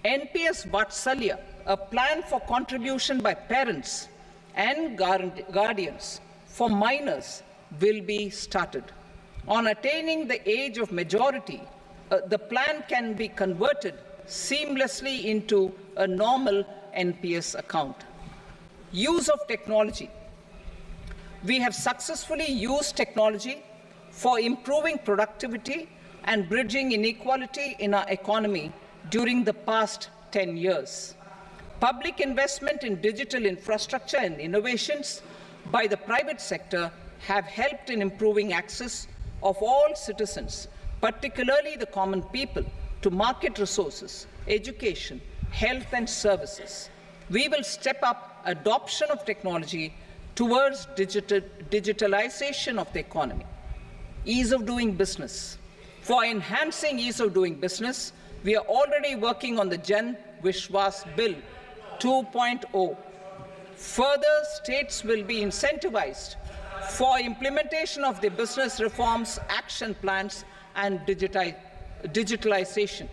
Speaker 1: NPS Vatsalya, a plan for contribution by parents and guardians for minors, will be started. On attaining the age of majority, the plan can be converted seamlessly into a normal NPS account. Use of technology. We have successfully used technology for improving productivity and bridging inequality in our economy during the past 10 years. Public investment in digital infrastructure and innovations by the private sector have helped in improving access of all citizens, particularly the common people, to market resources, education, health, and services. We will step up adoption of technology towards digitalization of the economy. Ease of doing business. For enhancing ease of doing business, we are already working on the Jan Vishwas Bill 2.0. Further, states will be incentivized for implementation of the business reforms, action plans, and digitalization.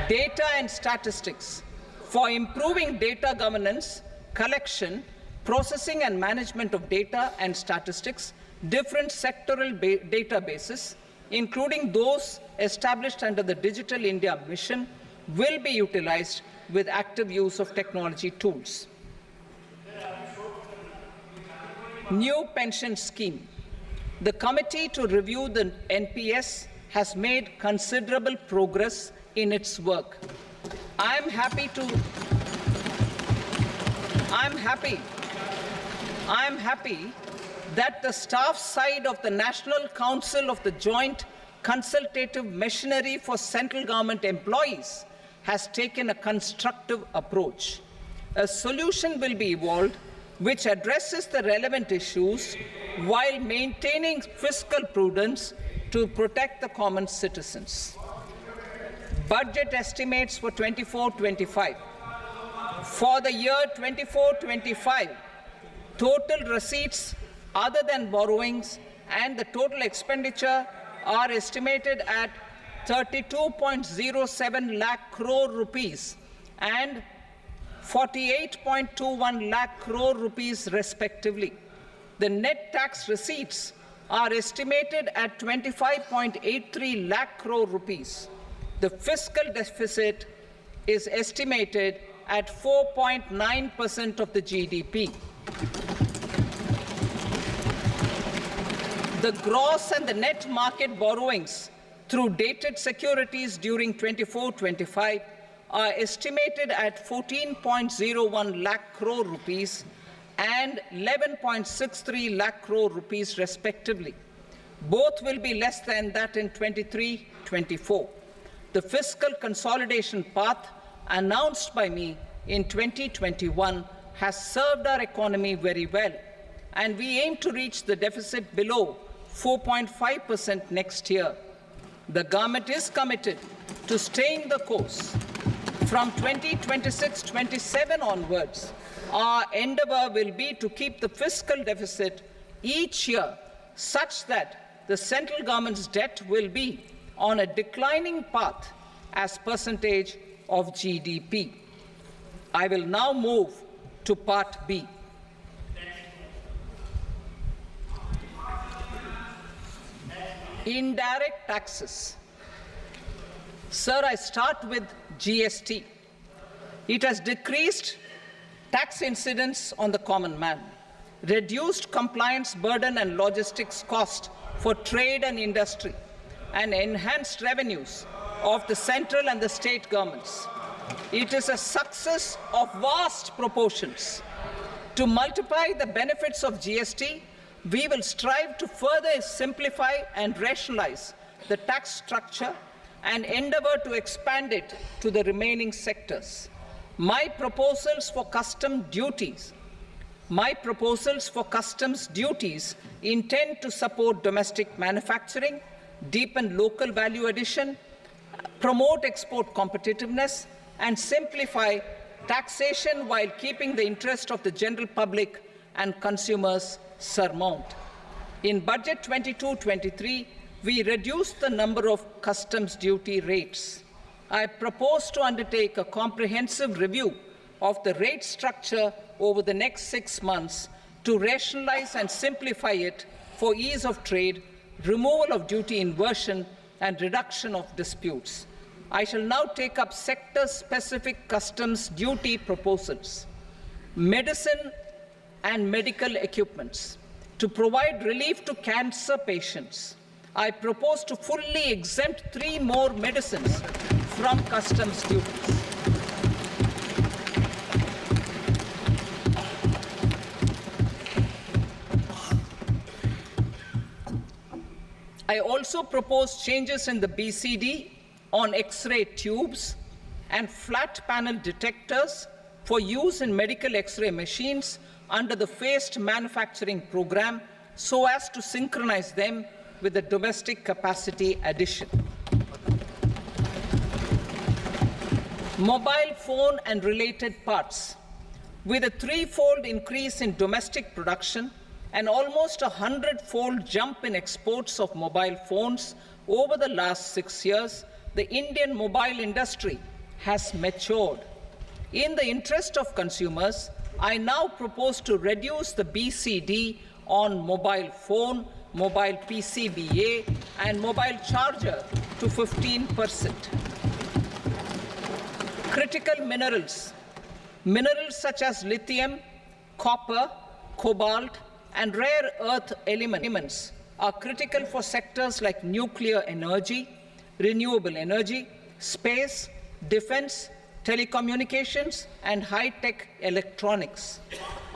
Speaker 1: Data and statistics. For improving data governance, collection, processing and management of data and statistics, different sectoral databases, including those established under the Digital India Mission, will be utilized with active use of technology tools. New pension scheme. The committee to review the NPS has made considerable progress in its work. I'm happy that the staff side of the National Council of the Joint Consultative Machinery for Central Government Employees has taken a constructive approach. A solution will be evolved which addresses the relevant issues while maintaining fiscal prudence to protect the common citizens. Budget estimates for 24-25. For the year 24-25, total receipts other than borrowings and the total expenditure are estimated at 32.07 lakh crore rupees and 48.21 lakh crore rupees respectively. The net tax receipts are estimated at 25.83 lakh crore rupees. The fiscal deficit is estimated at 4.9% of the GDP. The gross and the net market borrowings through dated securities during 24-25 are estimated at 14.01 lakh crore rupees and 11.63 lakh crore rupees respectively. Both will be less than that in 23-24. The fiscal consolidation path announced by me in 2021 has served our economy very well, and we aim to reach the deficit below 4.5% next year. The government is committed to staying the course. From 2026-27 onwards, our endeavor will be to keep the fiscal deficit each year such that the central government's debt will be on a declining path as percentage of GDP. I will now move to Part B. Indirect taxes. Sir, I start with GST. It has decreased tax incidence on the common man, reduced compliance burden and logistics cost for trade and industry, and enhanced revenues of the central and the state governments. It is a success of vast proportions. To multiply the benefits of GST, we will strive to further simplify and rationalize the tax structure and endeavor to expand it to the remaining sectors. My proposals for customs duties intend to support domestic manufacturing, deepen local value addition, promote export competitiveness, and simplify taxation while keeping the interest of the general public and consumers surmount. In Budget 22-23, we reduced the number of customs duty rates. I propose to undertake a comprehensive review of the rate structure over the next 6 months to rationalize and simplify it for ease of trade, removal of duty inversion, and reduction of disputes. I shall now take up sector-specific customs duty proposals. Medicine and medical equipments. To provide relief to cancer patients, I propose to fully exempt 3 more medicines from customs duties. I also propose changes in the BCD on X-ray tubes and flat panel detectors for use in medical X-ray machines under the phased manufacturing program so as to synchronize them with the domestic capacity addition. Mobile phone and related parts. With a 3-fold increase in domestic production and almost a 100-fold jump in exports of mobile phones over the last 6 years, the Indian mobile industry has matured. In the interest of consumers, I now propose to reduce the BCD on mobile phone, mobile PCBA, and mobile charger to 15%. Critical minerals. Minerals such as lithium, copper, cobalt, and rare earth elements are critical for sectors like nuclear energy, renewable energy, space, defense, telecommunications, and high-tech electronics.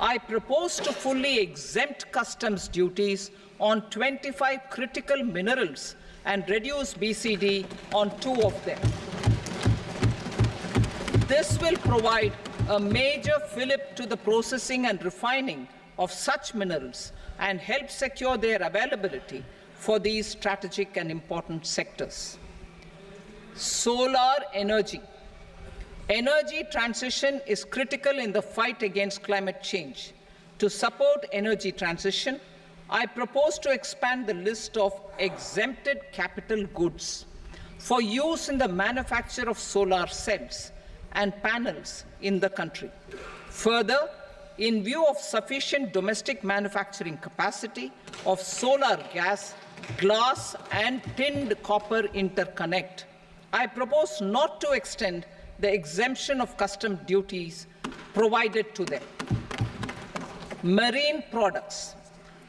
Speaker 1: I propose to fully exempt customs duties on 25 critical minerals and reduce BCD on 2 of them. This will provide a major fillip to the processing and refining of such minerals and help secure their availability for these strategic and important sectors. Solar energy. Energy transition is critical in the fight against climate change. To support energy transition, I propose to expand the list of exempted capital goods for use in the manufacture of solar cells, and panels in the country. Further, in view of sufficient domestic manufacturing capacity of solar gas, glass and tinned copper interconnect, I propose not to extend the exemption of custom duties provided to them. Marine products.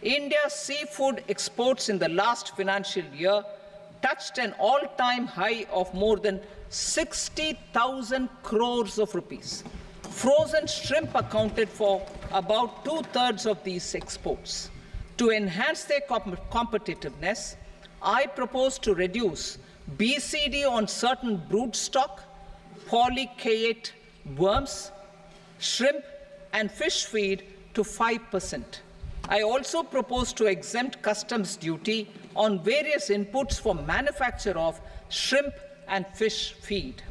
Speaker 1: India's seafood exports in the last financial year touched an all-time high of more than 60,000 crores of rupees. Frozen shrimp accounted for about 2/3 of these exports. To enhance their competitiveness, I propose to reduce BCD on certain broodstock, polychaete worms, shrimp, and fish feed to 5%. I also propose to exempt customs duty on various inputs for manufacture of shrimp and fish feed.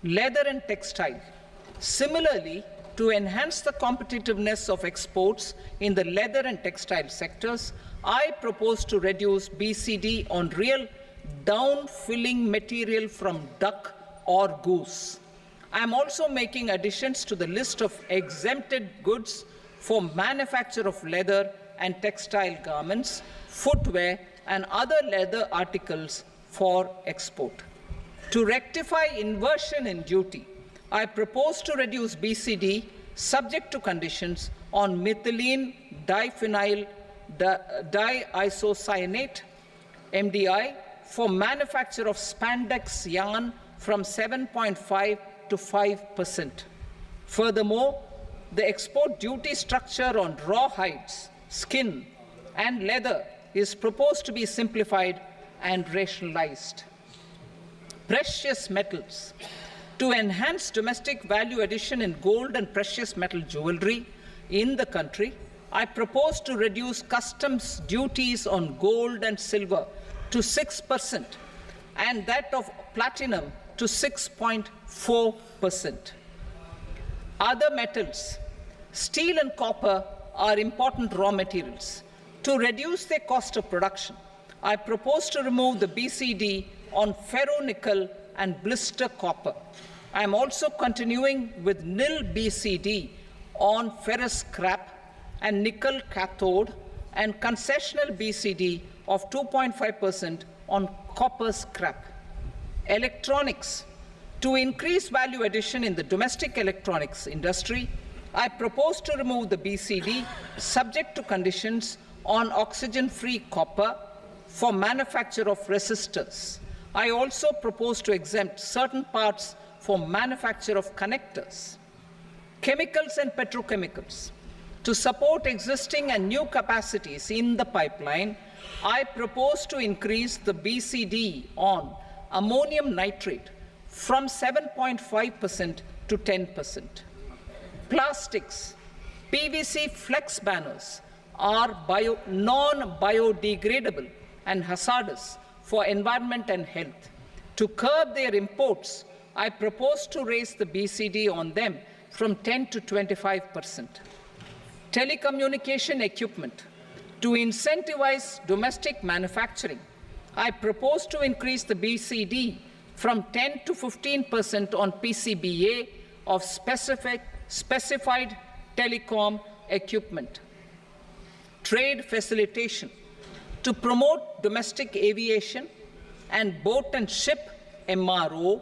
Speaker 1: Leather and textile. Similarly, to enhance the competitiveness of exports in the leather and textile sectors, I propose to reduce BCD on real down-filling material from duck or goose. I am also making additions to the list of exempted goods for manufacture of leather and textile garments, footwear, and other leather articles for export. To rectify inversion in duty, I propose to reduce BCD subject to conditions on methylene diphenyl diisocyanate, MDI, for manufacture of spandex yarn from 7.5 to 5%. Furthermore, the export duty structure on raw hides, skin, and leather is proposed to be simplified and rationalized. Precious metals. To enhance domestic value addition in gold and precious metal jewelry in the country, I propose to reduce customs duties on gold and silver to 6% and that of platinum to 6.4%. Other metals. Steel and copper are important raw materials. To reduce their cost of production, I propose to remove the BCD on ferronickel and blister copper. I am also continuing with nil BCD on ferrous scrap and nickel cathode and concessional BCD of 2.5% on copper scrap. Electronics. To increase value addition in the domestic electronics industry, I propose to remove the BCD subject to conditions on oxygen-free copper for manufacture of resistors. I also propose to exempt certain parts for manufacture of connectors. Chemicals and petrochemicals. To support existing and new capacities in the pipeline, I propose to increase the BCD on ammonium nitrate from 7.5% to 10%. Plastics. PVC flex banners are non-biodegradable and hazardous for environment and health. To curb their imports, I propose to raise the BCD on them from 10 to 25%. Telecommunication equipment. To incentivize domestic manufacturing, I propose to increase the BCD from 10 to 15% on PCBA of specified telecom equipment. Trade facilitation. To promote domestic aviation and boat and ship MRO,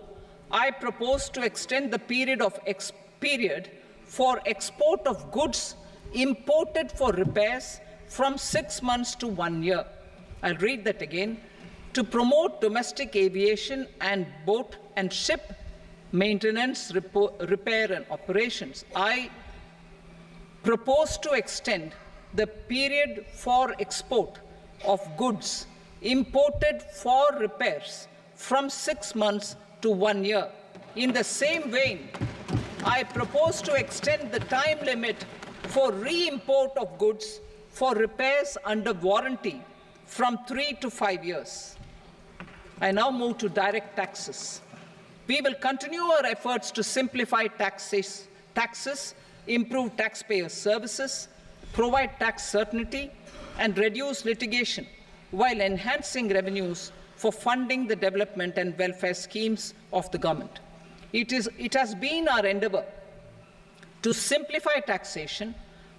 Speaker 1: I propose to extend the period for export of goods imported for repairs from 6 months to 1 year. I'll read that again. To promote domestic aviation and boat and ship maintenance, repair and operations, I propose to extend the period for export of goods imported for repairs from 6 months to 1 year. In the same vein, I propose to extend the time limit for re-import of goods for repairs under warranty from 3 to 5 years. I now move to direct taxes. We will continue our efforts to simplify taxes, improve taxpayer services, provide tax certainty, and reduce litigation while enhancing revenues for funding the development and welfare schemes of the government. It has been our endeavor to simplify taxation.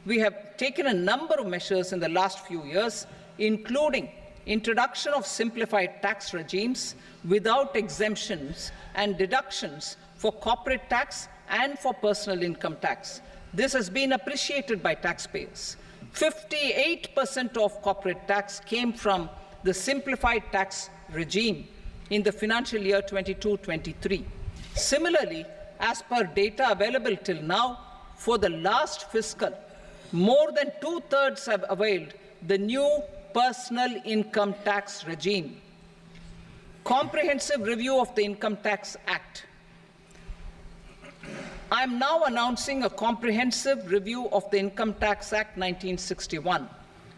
Speaker 1: We have taken a number of measures in the last few years, including introduction of simplified tax regimes without exemptions and deductions for corporate tax and for personal income tax. This has been appreciated by taxpayers. 58% of corporate tax came from the simplified tax regime in the financial year 22-23. Similarly, as per data available till now, for the last fiscal, more than 2/3 have availed the new personal income tax regime. Comprehensive review of the Income Tax Act. I am now announcing a comprehensive review of the Income Tax Act 1961.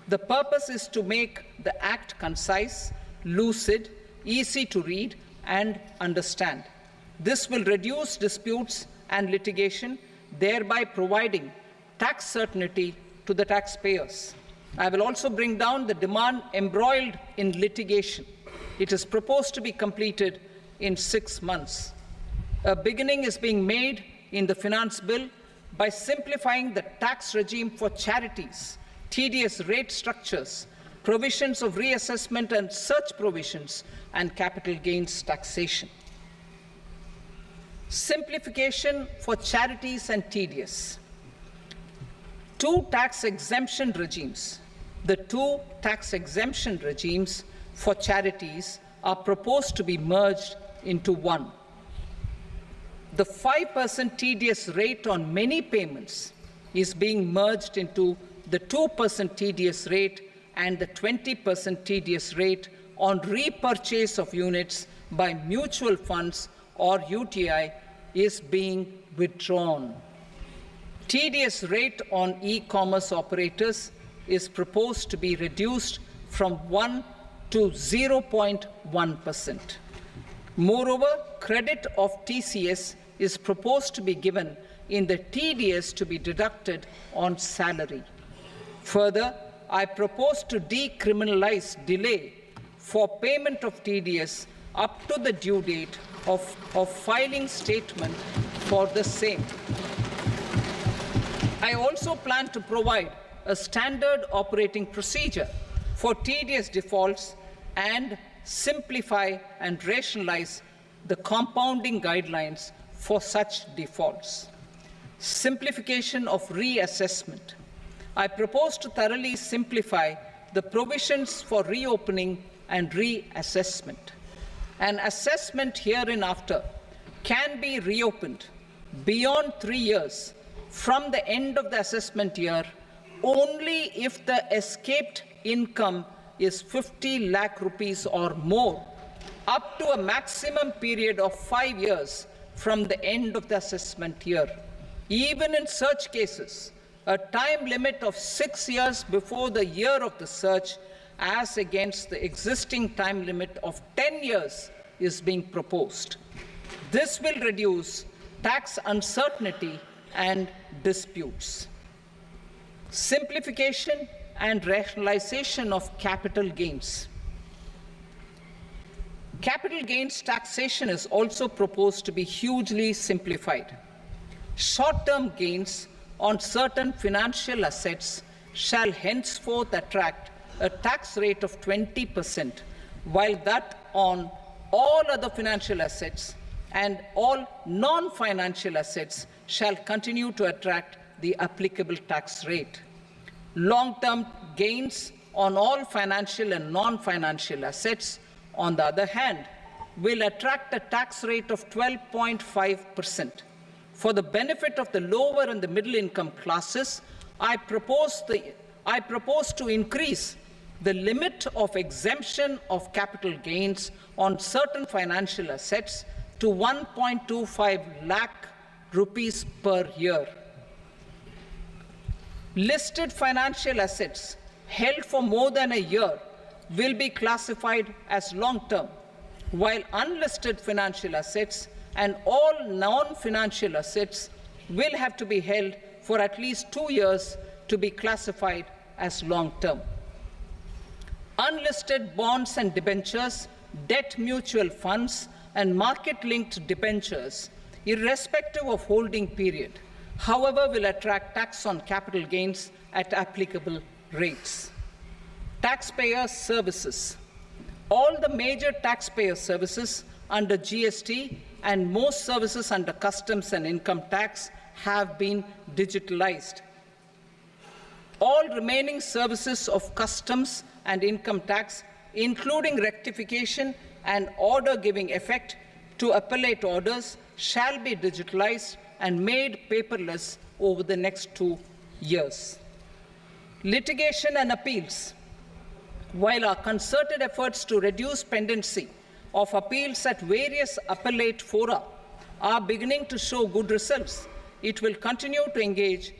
Speaker 1: The purpose is to make the Act concise, lucid, easy to read and understand. This will reduce disputes and litigation, thereby providing tax certainty to the taxpayers. I will also bring down the demand embroiled in litigation. It is proposed to be completed in 6 months. A beginning is being made in the finance bill by simplifying the tax regime for charities, tedious rate structures, provisions of reassessment and such provisions, and capital gains taxation. Simplification for charities and tedious. Two tax exemption regimes. The two tax exemption regimes for charities are proposed to be merged into one. The 5% tedious rate on many payments is being merged into the 2% tedious rate, and the 20% tedious rate on repurchase of units by mutual funds or UTI is being withdrawn. Tedious rate on e-commerce operators is proposed to be reduced from 1 to 0.1%. Moreover, credit of TCS is proposed to be given in the TDS to be deducted on salary. Further, I propose to decriminalize delay for payment of TDS up to the due date of filing statement for the same. I also plan to provide a standard operating procedure for TDS defaults and simplify and rationalize the compounding guidelines for such defaults. Simplification of reassessment. I propose to thoroughly simplify the provisions for reopening and reassessment. An assessment hereinafter can be reopened beyond 3 years from the end of the assessment year only if the escaped income is 50 lakh rupees or more, up to a maximum period of 5 years from the end of the assessment year. Even in such cases, a time limit of 6 years before the year of the search, as against the existing time limit of 10 years, is being proposed. This will reduce tax uncertainty and disputes. Simplification and rationalization of capital gains. Capital gains taxation is also proposed to be hugely simplified. Short-term gains on certain financial assets shall henceforth attract a tax rate of 20%, while that on all other financial assets and all non-financial assets shall continue to attract the applicable tax rate. Long-term gains on all financial and non-financial assets, on the other hand, will attract a tax rate of 12.5%. For the benefit of the lower and the middle income classes, I propose to increase the limit of exemption of capital gains on certain financial assets to 1.25 lakh rupees per year. Listed financial assets held for more than a year will be classified as long-term, while unlisted financial assets and all non-financial assets will have to be held for at least 2 years to be classified as long-term. Unlisted bonds and debentures, debt mutual funds, and market-linked debentures, irrespective of holding period, however, will attract tax on capital gains at applicable rates. Taxpayer services. All the major taxpayer services under GST and most services under customs and income tax have been digitalized. All remaining services of customs and income tax, including rectification and order giving effect to appellate orders, shall be digitalized and made paperless over the next 2 years. Litigation and appeals. While our concerted efforts to reduce pendency of appeals at various appellate fora are beginning to show good results, it will continue to engage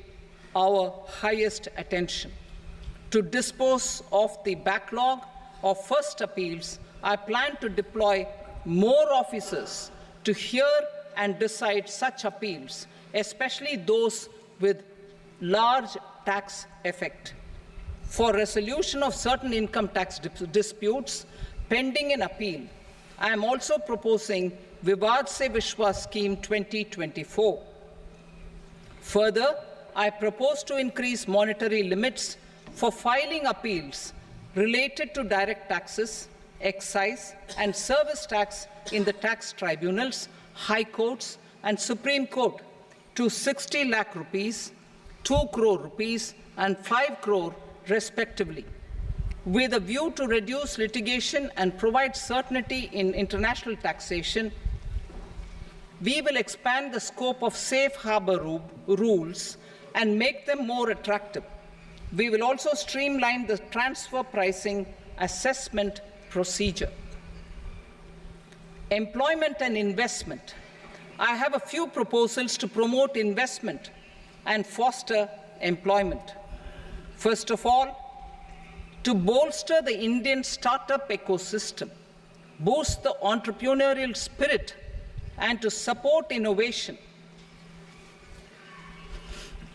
Speaker 1: our highest attention. To dispose of the backlog of first appeals, I plan to deploy more officers to hear and decide such appeals, especially those with large tax effect. For resolution of certain income tax disputes pending in appeal, I am also proposing Vivad Se Vishwas Scheme 2024. Further, I propose to increase monetary limits for filing appeals related to direct taxes, excise, and service tax in the tax tribunals, high courts, and Supreme Court to 60 lakh rupees, 2 crore rupees, and 5 crore respectively, with a view to reduce litigation and provide certainty in international taxation. We will expand the scope of safe harbor rules and make them more attractive. We will also streamline the transfer pricing assessment procedure. Employment and investment. I have a few proposals to promote investment and foster employment. First of all, to bolster the Indian startup ecosystem, boost the entrepreneurial spirit, and to support innovation,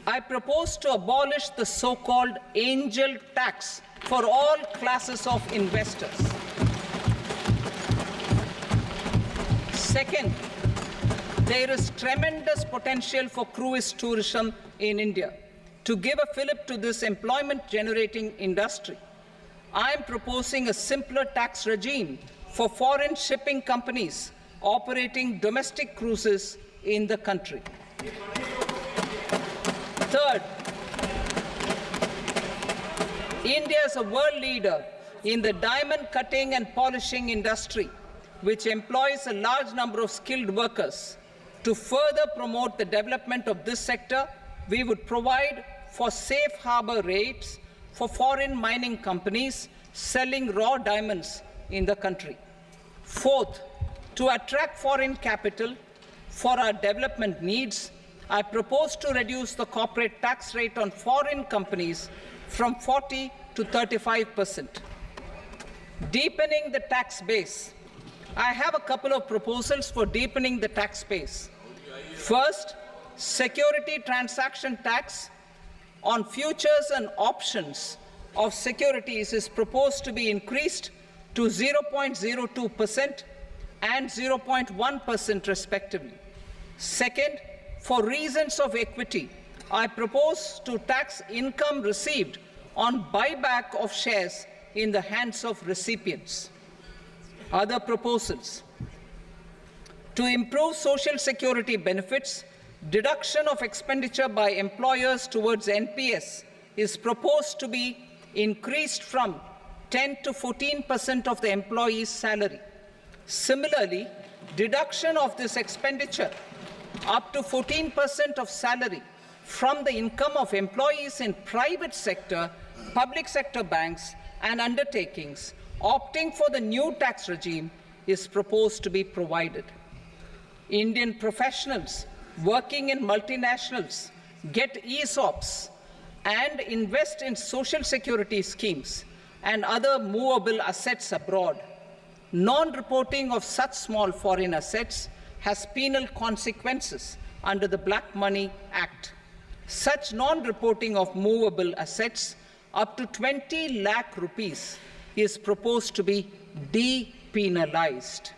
Speaker 1: I propose to abolish the so-called angel tax for all classes of investors. Second, there is tremendous potential for cruise tourism in India. To give a fillip to this employment-generating industry, I am proposing a simpler tax regime for foreign shipping companies operating domestic cruises in the country. Third, India is a world leader in the diamond cutting and polishing industry, which employs a large number of skilled workers. To further promote the development of this sector, we would provide for safe harbor rates for foreign mining companies selling raw diamonds in the country. Fourth, to attract foreign capital for our development needs, I propose to reduce the corporate tax rate on foreign companies from 40 to 35%. Deepening the tax base. I have a couple of proposals for deepening the tax base. First, security transaction tax on futures and options of securities is proposed to be increased to 0.02% and 0.1% respectively. Second, for reasons of equity, I propose to tax income received on buyback of shares in the hands of recipients. Other proposals: to improve social security benefits, deduction of expenditure by employers towards NPS is proposed to be increased from 10 to 14% of the employee's salary. Similarly, deduction of this expenditure up to 14% of salary from the income of employees in private sector, public sector banks, and undertakings opting for the new tax regime is proposed to be provided. Indian professionals working in multinationals get ESOPs and invest in social security schemes and other movable assets abroad. Non-reporting of such small foreign assets has penal consequences under the Black Money Act. Such non-reporting of movable assets up to 20 lakh rupees is proposed to be depenalized.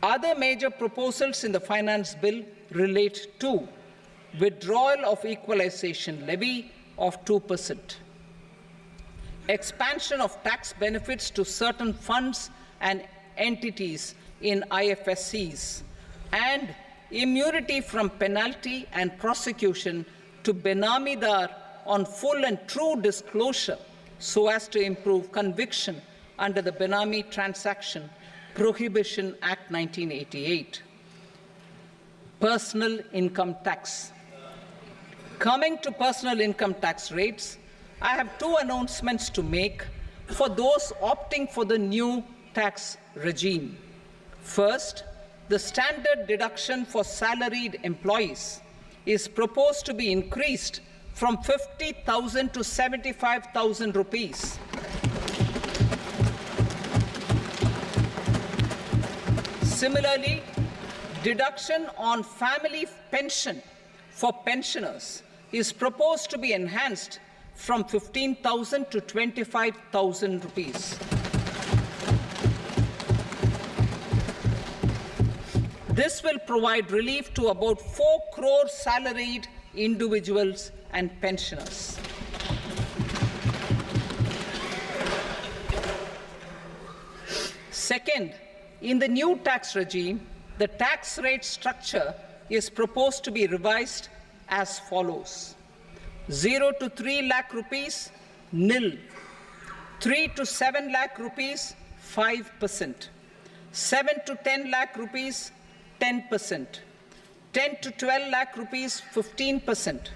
Speaker 1: Other major proposals in the finance bill relate to withdrawal of equalization levy of 2%, expansion of tax benefits to certain funds and entities in IFSCs, and immunity from penalty and prosecution to Benamidar on full and true disclosure so as to improve conviction under the Benami Transaction Prohibition Act 1988. Personal income tax. Coming to personal income tax rates, I have two announcements to make for those opting for the new tax regime. First, the standard deduction for salaried employees is proposed to be increased from 50,000 to 75,000 rupees. Similarly, deduction on family pension for pensioners is proposed to be enhanced from 15,000 to 25,000 rupees. This will provide relief to about 4 crore salaried individuals and pensioners. Second, in the new tax regime, the tax rate structure is proposed to be revised as follows: 0 to 3 lakh rupees, nil; 3 to 7 lakh rupees, 5%; 7 to 10 lakh rupees, 10%; 10 to 12 lakh rupees, 15%;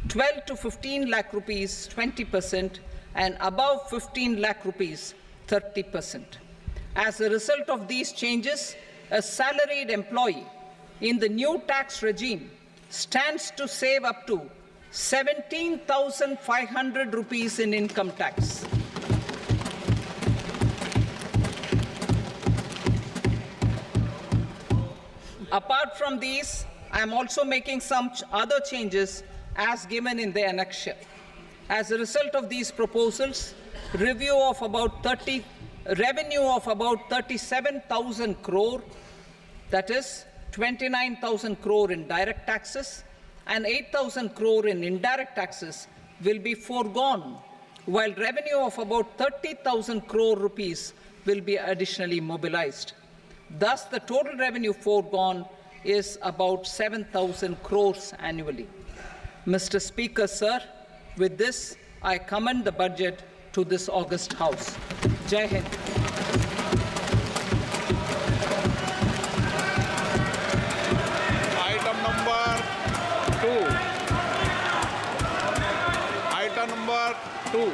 Speaker 1: 12 to 15 lakh rupees, 20%; and above 15 lakh rupees, 30%. As a result of these changes, a salaried employee in the new tax regime stands to save up to 17,500 rupees in income tax. Apart from these, I am also making some other changes as given in the annexure. As a result of these proposals, revenue of about 37,000 crore, that is 29,000 crore in direct taxes and 8,000 crore in indirect taxes, will be foregone, while revenue of about 30,000 crore rupees will be additionally mobilized. Thus, the total revenue foregone is about 7,000 crores annually. Mr. Speaker, sir, with this, I commend the budget to this august House. Jai Hind.
Speaker 2: Item number 2. Item number 2.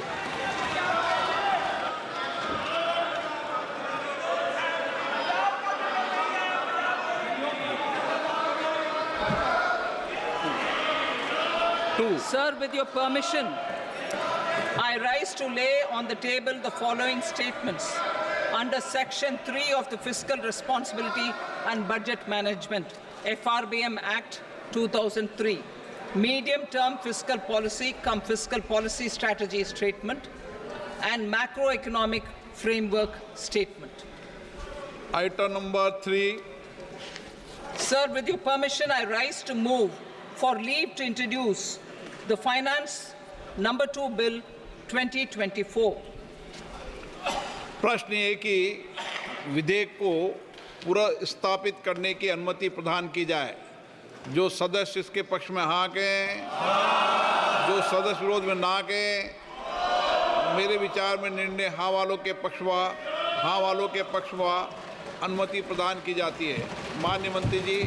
Speaker 1: Sir, with your permission, I rise to lay on the table the following statements under Section 3 of the Fiscal Responsibility and Budget Management, FRBM Act 2003, Medium-Term Fiscal Policy cum Fiscal Policy Strategy Statement, and Macroeconomic Framework Statement.
Speaker 2: Item number 3.
Speaker 1: Sir, with your permission, I rise to move for leave to introduce the Finance Number 2 Bill 2024.
Speaker 2: प्रश्न ये कि विधेयक को पुनर्स्थापित करने की अनुमति प्रदान की जाए। जो सदस्य इसके पक्ष में हाँ कहें, जो सदस्य विरोध में ना कहें। मेरे विचार में निर्णय हाँ वालों के पक्ष में अनुमति प्रदान की जाती है। माननीय मंत्री जी,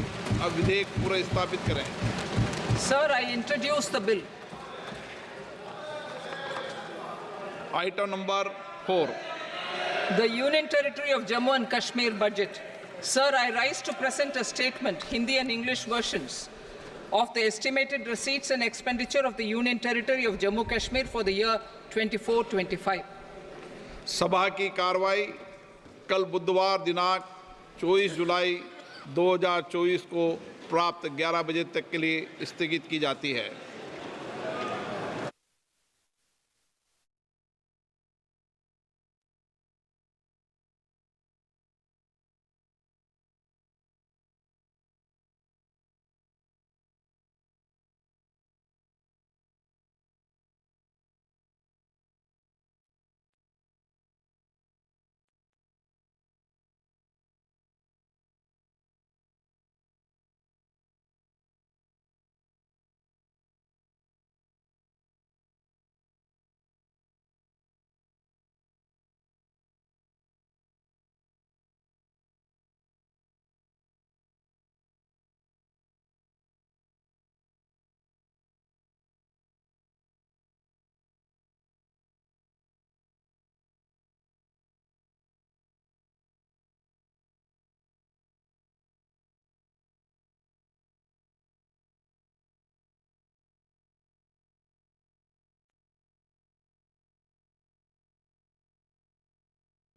Speaker 2: अब विधेयक पुनर्स्थापित करें।
Speaker 1: Sir, I introduce the bill.
Speaker 2: Item number 4.
Speaker 1: The Union Territory of Jammu and Kashmir budget. Sir, I rise to present a statement, Hindi and English versions, of the estimated receipts and expenditure of the Union Territory of Jammu and Kashmir for the year 24-25.
Speaker 2: सभा की कार्रवाई कल बुधवार दिनांक 24 जुलाई 2024 को प्राप्त 11 बजे तक के लिए स्थगित की जाती है।